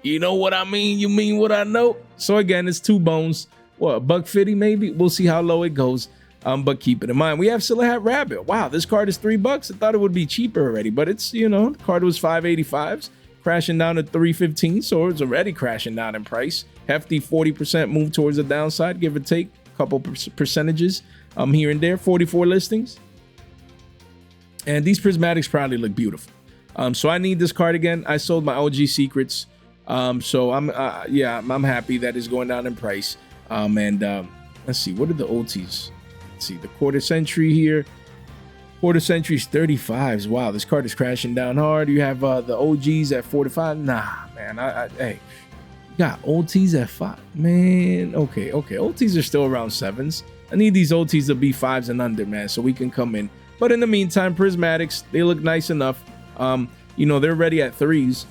You know what I mean? You mean what I know? So again, it's 2 bones. What, $1.50 maybe? We'll see how low it goes. But keep it in mind. We have Silhouette Rabbit. Wow, this card is $3. I thought it would be cheaper already, but it's, the card was $5.85. Crashing down to $3.15, so it's already crashing down in price. Hefty 40% move towards the downside, give or take a couple percentages here and there. 44 listings, and these prismatics probably look beautiful. So I need this card again. I sold my OG secrets, so I'm happy that it's going down in price. Let's see, what are the OTs? Let's see, the quarter century here. Quarter centuries 35s. Wow, this card is crashing down hard. You have the OGs at 45. Nah, man. Hey, you got OTs at 5. Man, okay. OTs are still around 7s. I need these OTs to be 5s and under, man, so we can come in. But in the meantime, prismatics, they look nice enough. They're ready at 3s.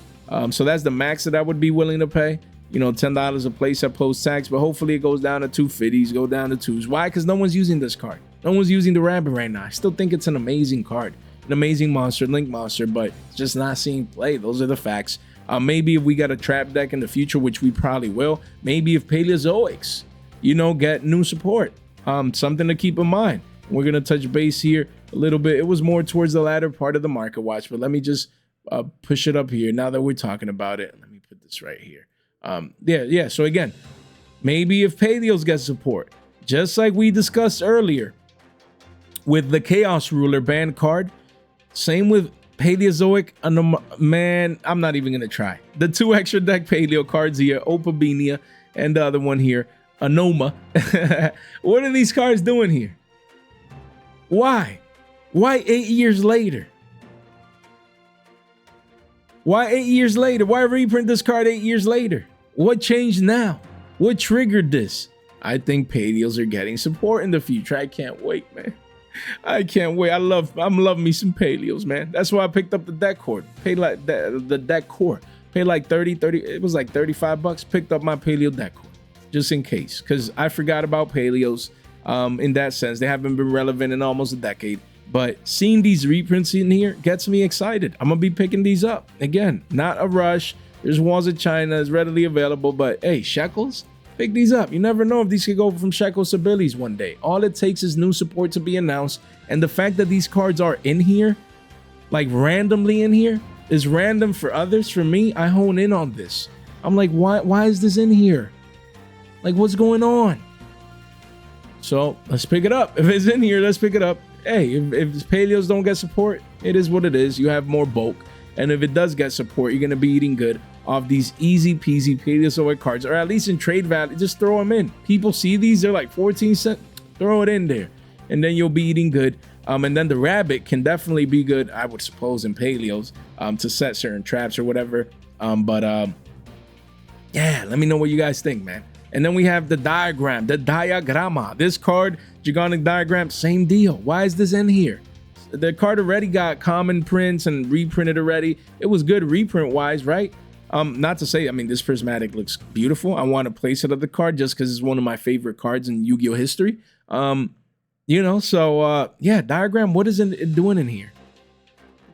So that's the max that I would be willing to pay. $10 a place at post tax, but hopefully it goes down to 250s, go down to 2s. Why? Because no one's using this card. No one's using the rabbit right now. I still think it's an amazing card, an amazing monster, link monster, but it's just not seeing play. Those are the facts. Maybe if we got a trap deck in the future, which we probably will, maybe if Paleozoics, get new support, something to keep in mind. We're going to touch base here a little bit. It was more towards the latter part of the market watch, but let me just push it up here now that we're talking about it. Let me put this right here. So again, maybe if Paleos get support, just like we discussed earlier with the Chaos Ruler banned card, same with Paleozoic. Man, I'm not even gonna try. The 2 extra deck Paleo cards here, Opabenia, and the other one here, Anoma. What are these cards doing here? Why 8 years later? Why 8 years later? Why reprint this card 8 years later? What changed now? What triggered this? I think Paleos are getting support in the future. I can't wait, man. I can't wait. I'm loving me some Paleos, man. That's why I picked up the deck core. Paid like the deck core. Paid like 30, it was like $35. Picked up my Paleo deck core just in case, because I forgot about Paleos. In that sense, they haven't been relevant in almost a decade. But seeing these reprints in here gets me excited. I'm gonna be picking these up again. Not a rush. There's Walls of China, is readily available, but hey, shekels, pick these up. You never know if these could go from shekels to billies one day. All it takes is new support to be announced, and the fact that these cards are in here, like randomly in here, is random for others. For me, I hone in on this. I'm like, why is this in here? Like, what's going on? So let's pick it up. If it's in here, let's pick it up. Hey, if paleos don't get support, it is what it is. You have more bulk. And if it does get support, you're going to be eating good off these easy peasy Paleozoic cards, or at least in trade value. Just throw them in. People see these, they're like 14 cents. Throw it in there, and then you'll be eating good. And then the rabbit can definitely be good, I would suppose, in Paleos to set certain traps or whatever. Yeah, let me know what you guys think, man. And then we have the diagram, the diagrama. This card, Gigonic Diagram, same deal. Why is this in here? The card already got common prints and reprinted already. It was good reprint wise, right? Not to say, I mean, this prismatic looks beautiful. I want to place it on the card just because it's one of my favorite cards in Yu-Gi-Oh history. You know, so yeah, diagram, what is it doing in here?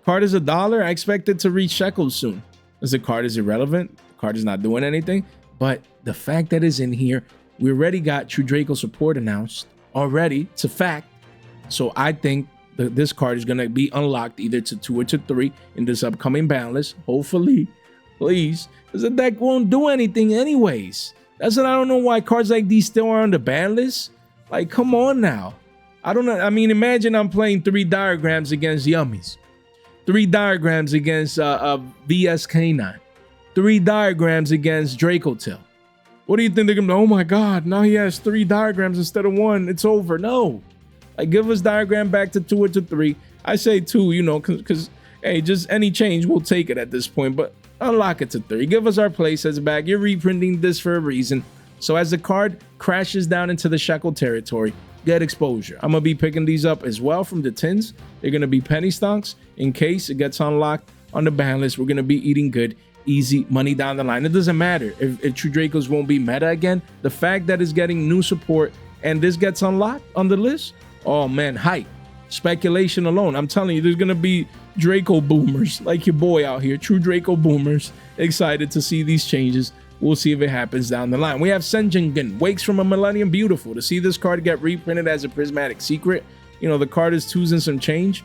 Card is $1. I expect it to reach shekels soon. As the card is irrelevant, the card is not doing anything. But the fact that it's in here, we already got True Draco support announced already. It's a fact. So I think this card is going to be unlocked either to 2 or to 3 in this upcoming ban list. Hopefully, please, because the deck won't do anything anyways. That's what I don't know why cards like these still are on the ban list. Like, come on now. I don't know. I mean, imagine I'm playing 3 diagrams against Yummies, 3 diagrams against VSK9, 3 diagrams against Dracotail. What do you think they're gonna be? Oh my God, now he has 3 diagrams instead of 1. It's over. No. Like, give us diagram back to 2 or to 3. I say 2, you know, because hey, just any change, we'll take it at this point. But unlock it to 3. Give us our playsets back. You're reprinting this for a reason. So as the card crashes down into the shekel territory, get exposure. I'm gonna be picking these up as well from the tins. They're gonna be penny stocks in case it gets unlocked on the ban list. We're gonna be eating good, easy money down the line. It doesn't matter if True Dracos won't be meta again. The fact that it's getting new support and this gets unlocked on the list, oh man, hype. Speculation alone. I'm telling you, there's gonna be Draco boomers like your boy out here, True Draco boomers, excited to see these changes. We'll see if it happens down the line. We have Senjingen, Wakes from a Millennium. Beautiful to see this card get reprinted as a prismatic secret. You know, the card is 2s and some change.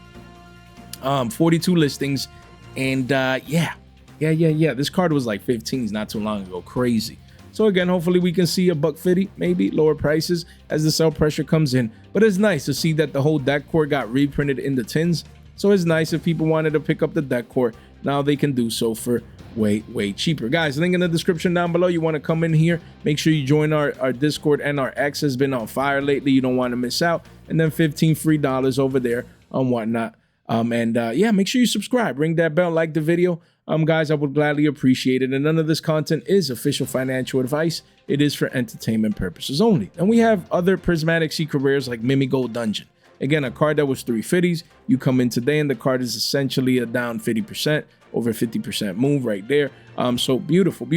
42 listings. And yeah. This card was like 15s not too long ago. Crazy. So again, hopefully we can see $150, maybe lower prices as the sell pressure comes in. But it's nice to see that the whole deck core got reprinted in the tins. So it's nice if people wanted to pick up the deck core. Now they can do so for way cheaper. Guys, link in the description down below. You want to come in here, make sure you join our Discord, and our X has been on fire lately. You don't want to miss out. And then 15 free dollars over there on whatnot. Yeah, make sure you subscribe, ring that bell, like the video. Guys, I would gladly appreciate it. And none of this content is official financial advice. It is for entertainment purposes only. And we have other prismatic secret rares like Mimigold Dungeon. Again, a card that was 350s. You come in today and the card is essentially a down 50%, over 50% move right there. So beautiful.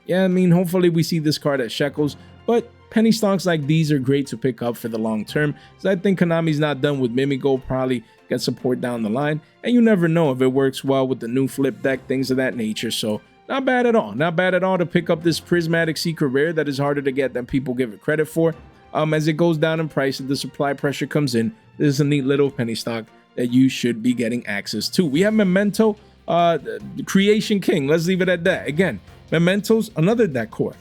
Yeah, I mean, hopefully we see this card at shekels, but penny stocks like these are great to pick up for the long term. So I think Konami's not done with Mimigold, probably get support down the line. And you never know if it works well with the new flip deck, things of that nature. So not bad at all. Not bad at all to pick up this prismatic secret rare that is harder to get than people give it credit for. As it goes down in price and the supply pressure comes in, this is a neat little penny stock that you should be getting access to. We have Memento, Creation King. Let's leave it at that. Again, Memento's another deck core.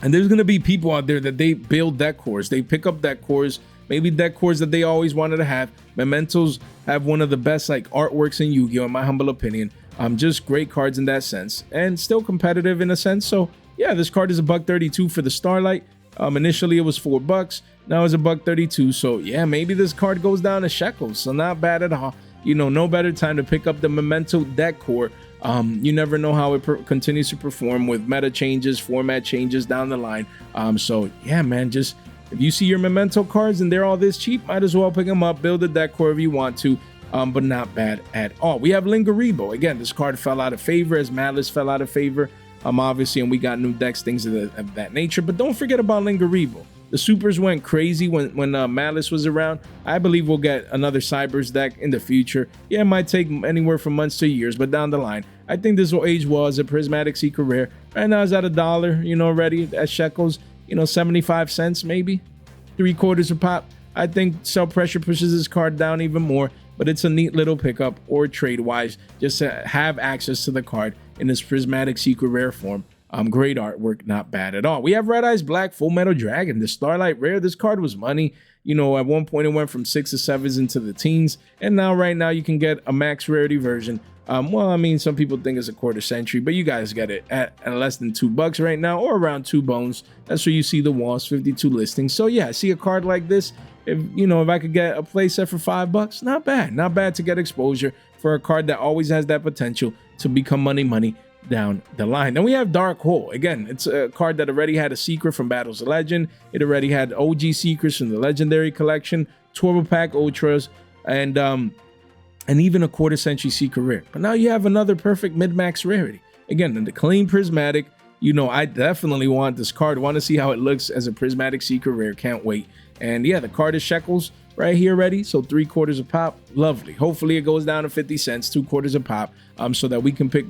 And there's going to be people out there that they build deck cores. They pick up deck cores, maybe deck cores that they always wanted to have. Mementos have one of the best like artworks in Yu-Gi-Oh, in my humble opinion. Just great cards in that sense and still competitive in a sense. So yeah, this card is $132 for the Starlight. Initially it was $4, now it's $132. So yeah, maybe this card goes down to shekels. So not bad at all. You know, no better time to pick up the Memento deck core. You never know how it continues to perform with meta changes, format changes down the line. So yeah, man, just if you see your Memento cards and they're all this cheap, might as well pick them up, build a deck core if you want to. But not bad at all. We have Lingaribo. Again, this card fell out of favor as Malice fell out of favor. Obviously, and we got new decks, things of that nature. But don't forget about Lingaribo. The supers went crazy when Malice was around. I believe we'll get another Cybers deck in the future. Yeah, it might take anywhere from months to years, but down the line, I think this will age well as a prismatic secret rare. Right now, it's at $1, you know, already at shekels, you know, 75 cents maybe, 3/4 a pop. I think sell pressure pushes this card down even more, but it's a neat little pickup or trade wise just to have access to the card in this prismatic secret rare form. Great artwork, not bad at all. We have Red Eyes Black, Full Metal Dragon, the Starlight Rare. This card was money. You know, at one point it went from 6s to 7s into the teens, and now right now you can get a max rarity version. Well, I mean, some people think it's a quarter century, but you guys get it at less than $2 right now, or around 2 bones. That's where you see the walls, 52 listings. So yeah, see a card like this. If I could get a playset for $5, not bad. Not bad to get exposure for a card that always has that potential to become money down the line. Then we have Dark Hole. Again, it's a card that already had a secret from Battles of Legend. It already had OG secrets from the Legendary Collection, Turbo Pack Ultras, and even a quarter century secret rare. But now you have another perfect mid-max rarity. Again, the clean prismatic. I definitely want this card. Want to see how it looks as a prismatic secret rare. Can't wait. And yeah, the card is shekels right here ready. So 3/4 a pop. Lovely. Hopefully it goes down to 50 cents, 2/4 a pop, so that we can pick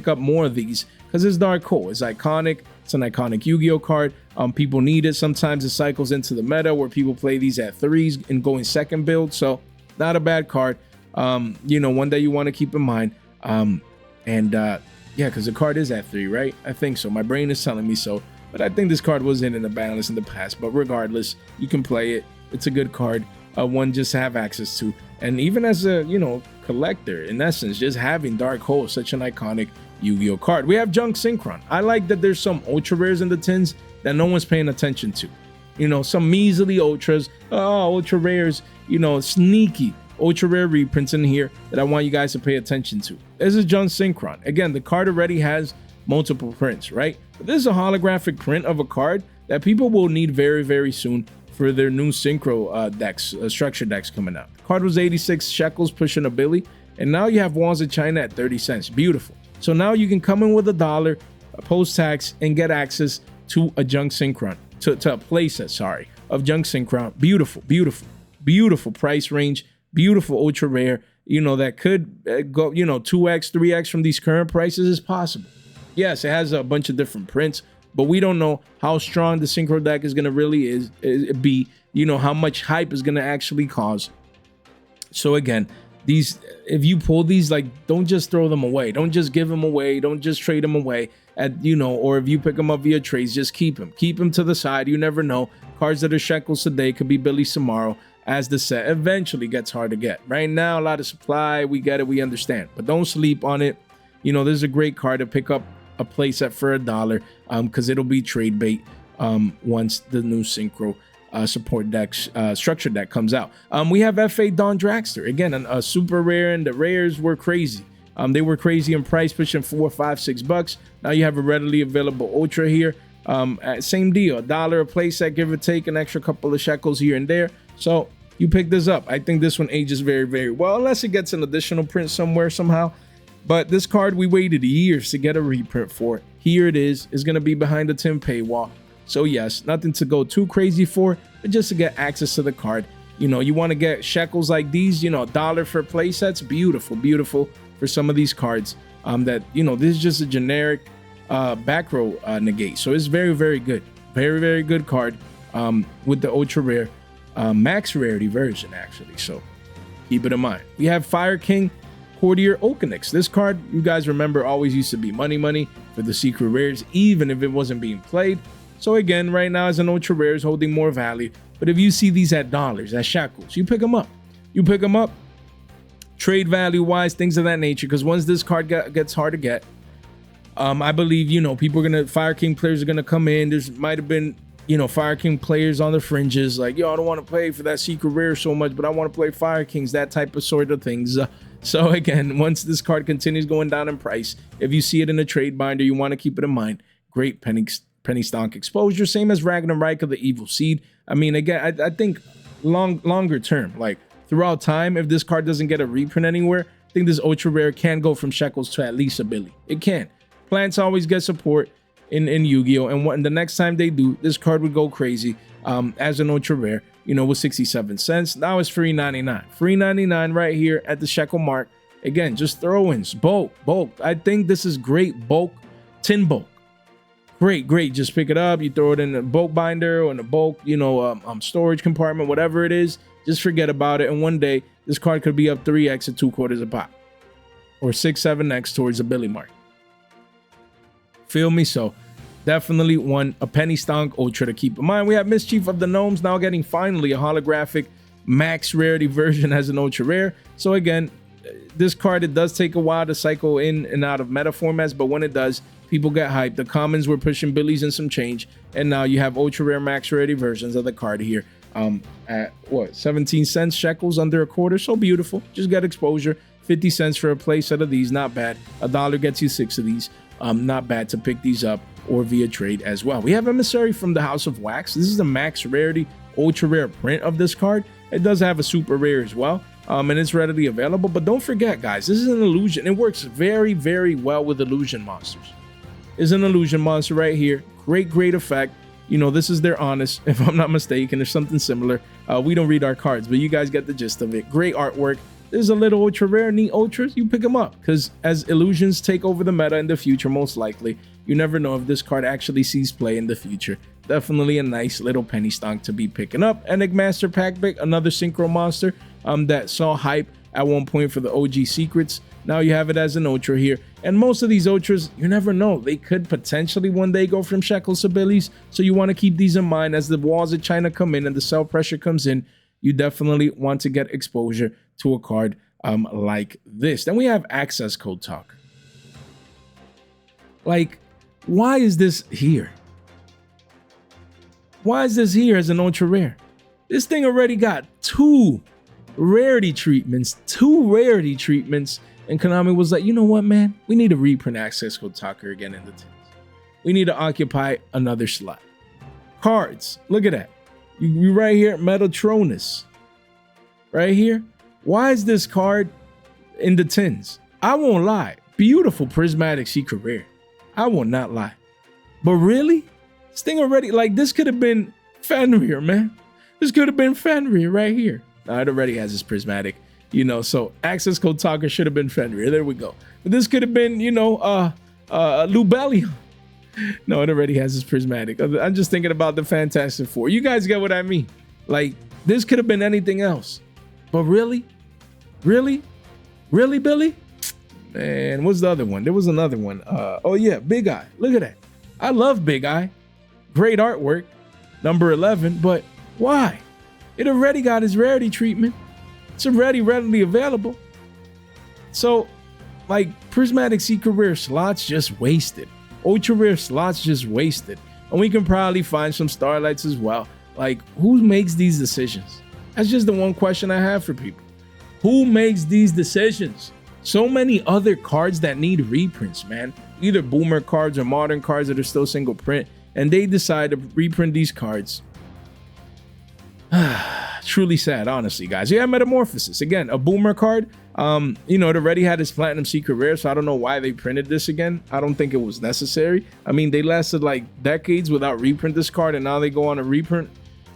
up more of these, because it's Dark Hole. It's iconic. It's an iconic Yu-Gi-Oh card. People need it. Sometimes it cycles into the meta where people play these at 3s and going second build. So not a bad card. One that you want to keep in mind. Yeah, because the card is at 3, right? I think so. My brain is telling me so. But I think this card was in the balance in the past. But regardless, you can play it. It's a good card. One just to have access to. And even as a, collector, in essence, just having Dark Hole, such an iconic Yu-Gi-Oh card. We have Junk Synchron. I like that there's some ultra rares in the tins that no one's paying attention to. Some measly ultras. Oh, ultra rares, sneaky ultra rare reprints in here that I want you guys to pay attention to. This is Junk Synchron. Again, the card already has multiple prints, right? But this is a holographic print of a card that people will need very, very soon for their new synchro decks, structure decks coming out. The card was 86 shekels, pushing a billy, and now you have Walls of China at 30 cents. Beautiful. So now you can come in with $1 post-tax and get access to a Junk Synchron, to a playset, of Junk Synchron. Beautiful, beautiful, beautiful price range. Beautiful ultra rare, that could go, 2x, 3x from these current prices is possible. Yes, it has a bunch of different prints, but we don't know how strong the synchro deck is going to really be, how much hype is going to actually cause. So again, if you pull these, don't just throw them away. Don't just give them away. Don't just trade them away or if you pick them up via trades, just keep them. Keep them to the side. You never know. Cards that are shekels today could be billies tomorrow, as the set eventually gets hard to get. Right now, a lot of supply, we get it, we understand, but don't sleep on it. This is a great card to pick up a playset for $1, because it'll be trade bait once the new synchro support deck, structure deck comes out. We have FA Dawn Dragster, again, a super rare, and the rares were crazy. They were crazy in price, pushing $4, $5, $6. Now you have a readily available ultra here. Same deal, $1 a playset, give or take an extra couple of shekels here and there. So you pick this up. I think this one ages very, very well, unless it gets an additional print somewhere somehow. But this card, we waited years to get a reprint for. Here it is. It's going to be behind the tin paywall. So yes, nothing to go too crazy for, but just to get access to the card. You want to get shekels like these, $1 for playsets. Beautiful, beautiful for some of these cards. This is just a generic back row negate. So it's very, very good. Very, very good card with the ultra rare. Max rarity version, actually, so keep it in mind. We have Fire King Courtier Okanix. This card, you guys remember, always used to be money for the secret rares, even if it wasn't being played. So again, right now as an ultra rare is holding more value, but if you see these at dollars, at shekels, you pick them up. Trade value wise, things of that nature, because once this card gets hard to get, I believe Fire King players are gonna come in. There's might have been Fire King players on the fringes, I don't want to play for that secret rare so much, but I want to play Fire Kings, that type of sort of things. So again, once this card continues going down in price, if you see it in a trade binder, you want to keep it in mind. Great penny stock exposure, same as Ragnarok of the Evil Seed. I mean, again, I think longer term, throughout time, if this card doesn't get a reprint anywhere, I think this ultra rare can go from shekels to at least a billy. It can. Plants always get support in Yu-Gi-Oh, and the next time they do, this card would go crazy as an ultra rare, with 67 cents. Now it's free 99. Free 99 right here at the shekel mark. Again, just throw-ins, bulk. I think this is great bulk, tin bulk. Great. Just pick it up. You throw it in a bulk binder or in a bulk, storage compartment, whatever it is. Just forget about it. And one day, this card could be up 3x at 2/4 a pop, or 6, 7x towards the billy mark. Feel me? So definitely a penny stonk ultra to keep in mind. We have Mischief of the Gnomes now getting finally a holographic max rarity version as an ultra rare. So again, this card, it does take a while to cycle in and out of meta formats, but when it does, people get hyped. The commons were pushing billies and some change, and now you have ultra rare max rarity versions of the card here at what, 17 cents shekels, under a quarter. So beautiful. Just get exposure. 50 cents for a play set of these, not bad. $1 gets you 6 of these. Not bad to pick these up or via trade as well. We have Emissary from the House of Wax. This is the max rarity ultra rare print of this card. It does have a super rare as well, and it's readily available. But don't forget, guys, this is an illusion. It works very, very well with illusion monsters. It's an illusion monster right here. Great effect. You know, this is their honest, if I'm not mistaken, or something similar. We don't read our cards, but you guys get the gist of it. Great artwork. There's a little ultra rare, neat ultras, you pick them up, because as illusions take over the meta in the future, most likely, you never know if this card actually sees play in the future. Definitely a nice little penny stonk to be picking up. Enigmaster Packpick, another synchro monster that saw hype at one point for the OG secrets. Now you have it as an ultra here, and most of these ultras, you never know, they could potentially one day go from shekels to billies, so you want to keep these in mind as the walls of China come in and the sell pressure comes in. You definitely want to get exposure to a card like this. Then we have access code talk. Like, why is this here? Why is this here as an ultra rare? This thing already got 2 rarity treatments, and Konami was like, you know what, man? We need to reprint access code talker again in the tins. We need to occupy another slot. Cards, look at that. You right here, Metatronus. Right here. Why is this card in the tins? I won't lie. Beautiful prismatic secret rare. I will not lie. But really? This thing already, like, this could have been Fenrir, man. This could have been Fenrir right here. Now, it already has this prismatic, you know, so access code talker should have been Fenrir. There we go. But this could have been, you know, Lubellion. No, it already has this prismatic. I'm just thinking about the Fantastic Four. You guys get what I mean? Like, this could have been anything else. But really? Really, Billy? Man, what's the other one? There was another one. Oh, yeah, Big Eye. Look at that. I love Big Eye. Great artwork. Number 11. But why? It already got his rarity treatment. It's already readily available. So, like, prismatic secret rare slots just wasted. Ultra rare slots just wasted. And we can probably find some starlights as well. Like, who makes these decisions? That's just the one question I have for people. Who makes these decisions? So many other cards that need reprints, man. Either boomer cards or modern cards that are still single print. And they decide to reprint these cards. Truly sad, honestly, guys. Yeah, Metamorphosis. Again, a boomer card. You know, it already had its platinum secret rare, so I don't know why they printed this again. I don't think it was necessary. I mean, they lasted like decades without reprint this card, and now they go on a reprint,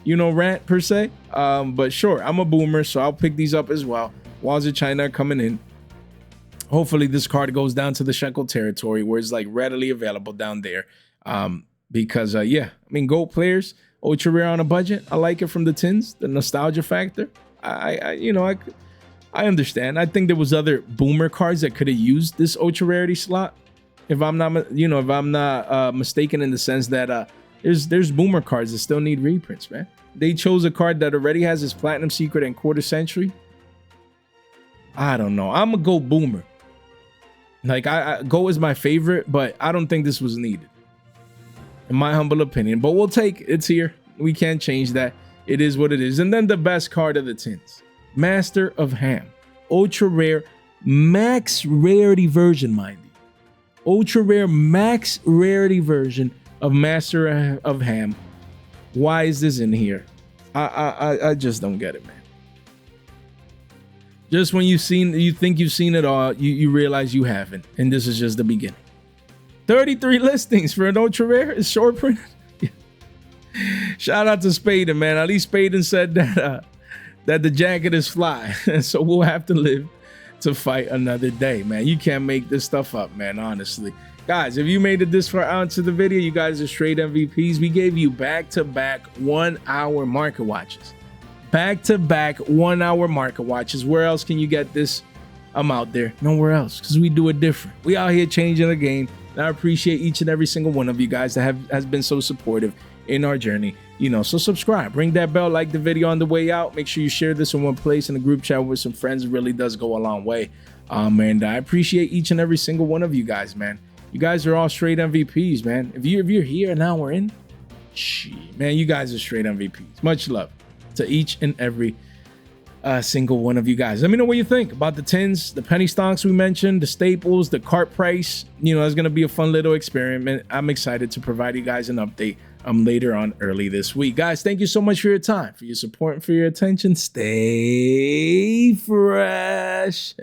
you know, rant per se. But sure, I'm a boomer, so I'll pick these up as well. Walls of China are coming in. Hopefully this card goes down to the shekel territory where it's like readily available down there. Because yeah, I mean, gold players, ultra rare on a budget. I like it from the tins, the nostalgia factor. I understand. I think there was other boomer cards that could have used this ultra rarity slot. If I'm not, mistaken, in the sense that there's boomer cards that still need reprints, man. They chose a card that already has its platinum secret and quarter century. I don't know. I'm a go boomer. Like, I go is my favorite, but I don't think this was needed, in my humble opinion. But we'll take it's here. We can't change that. It is what it is. And then the best card of the tins, Master of Ham, ultra rare max rarity version, mind you. Ultra rare max rarity version of Master of Ham. Why is this in here? I just don't get it, man. Just when you think you've seen it all, you realize you haven't, and this is just the beginning. 33 listings for an ultra rare is short print. Shout out to Spaden, man. At least Spaden said that the jacket is fly, so we'll have to live to fight another day, man. You can't make this stuff up, man. Honestly, guys, if you made it this far out into the video, you guys are straight MVPs. We gave you back-to-back 1 hour market watches. Back-to-back 1 hour market watches. Where else can you get this I'm out there, nowhere else, because we do it different. We out here changing the game. And I appreciate each and every single one of you guys that has been so supportive in our journey. You know, so subscribe, ring that bell, like the video on the way out. Make sure you share this in one place in a group chat with some friends. It really does go a long way. And I appreciate each and every single one of you guys, man. You guys are all straight MVPs, man. If you're here and now we're in, man, you guys are straight MVPs. Much love to each and every single one of you guys. Let me know what you think about the tins, the penny stocks we mentioned, the staples, the cart price. You know, it's going to be a fun little experiment. I'm excited to provide you guys an update later on early this week. Guys, thank you so much for your time, for your support, and for your attention. Stay fresh.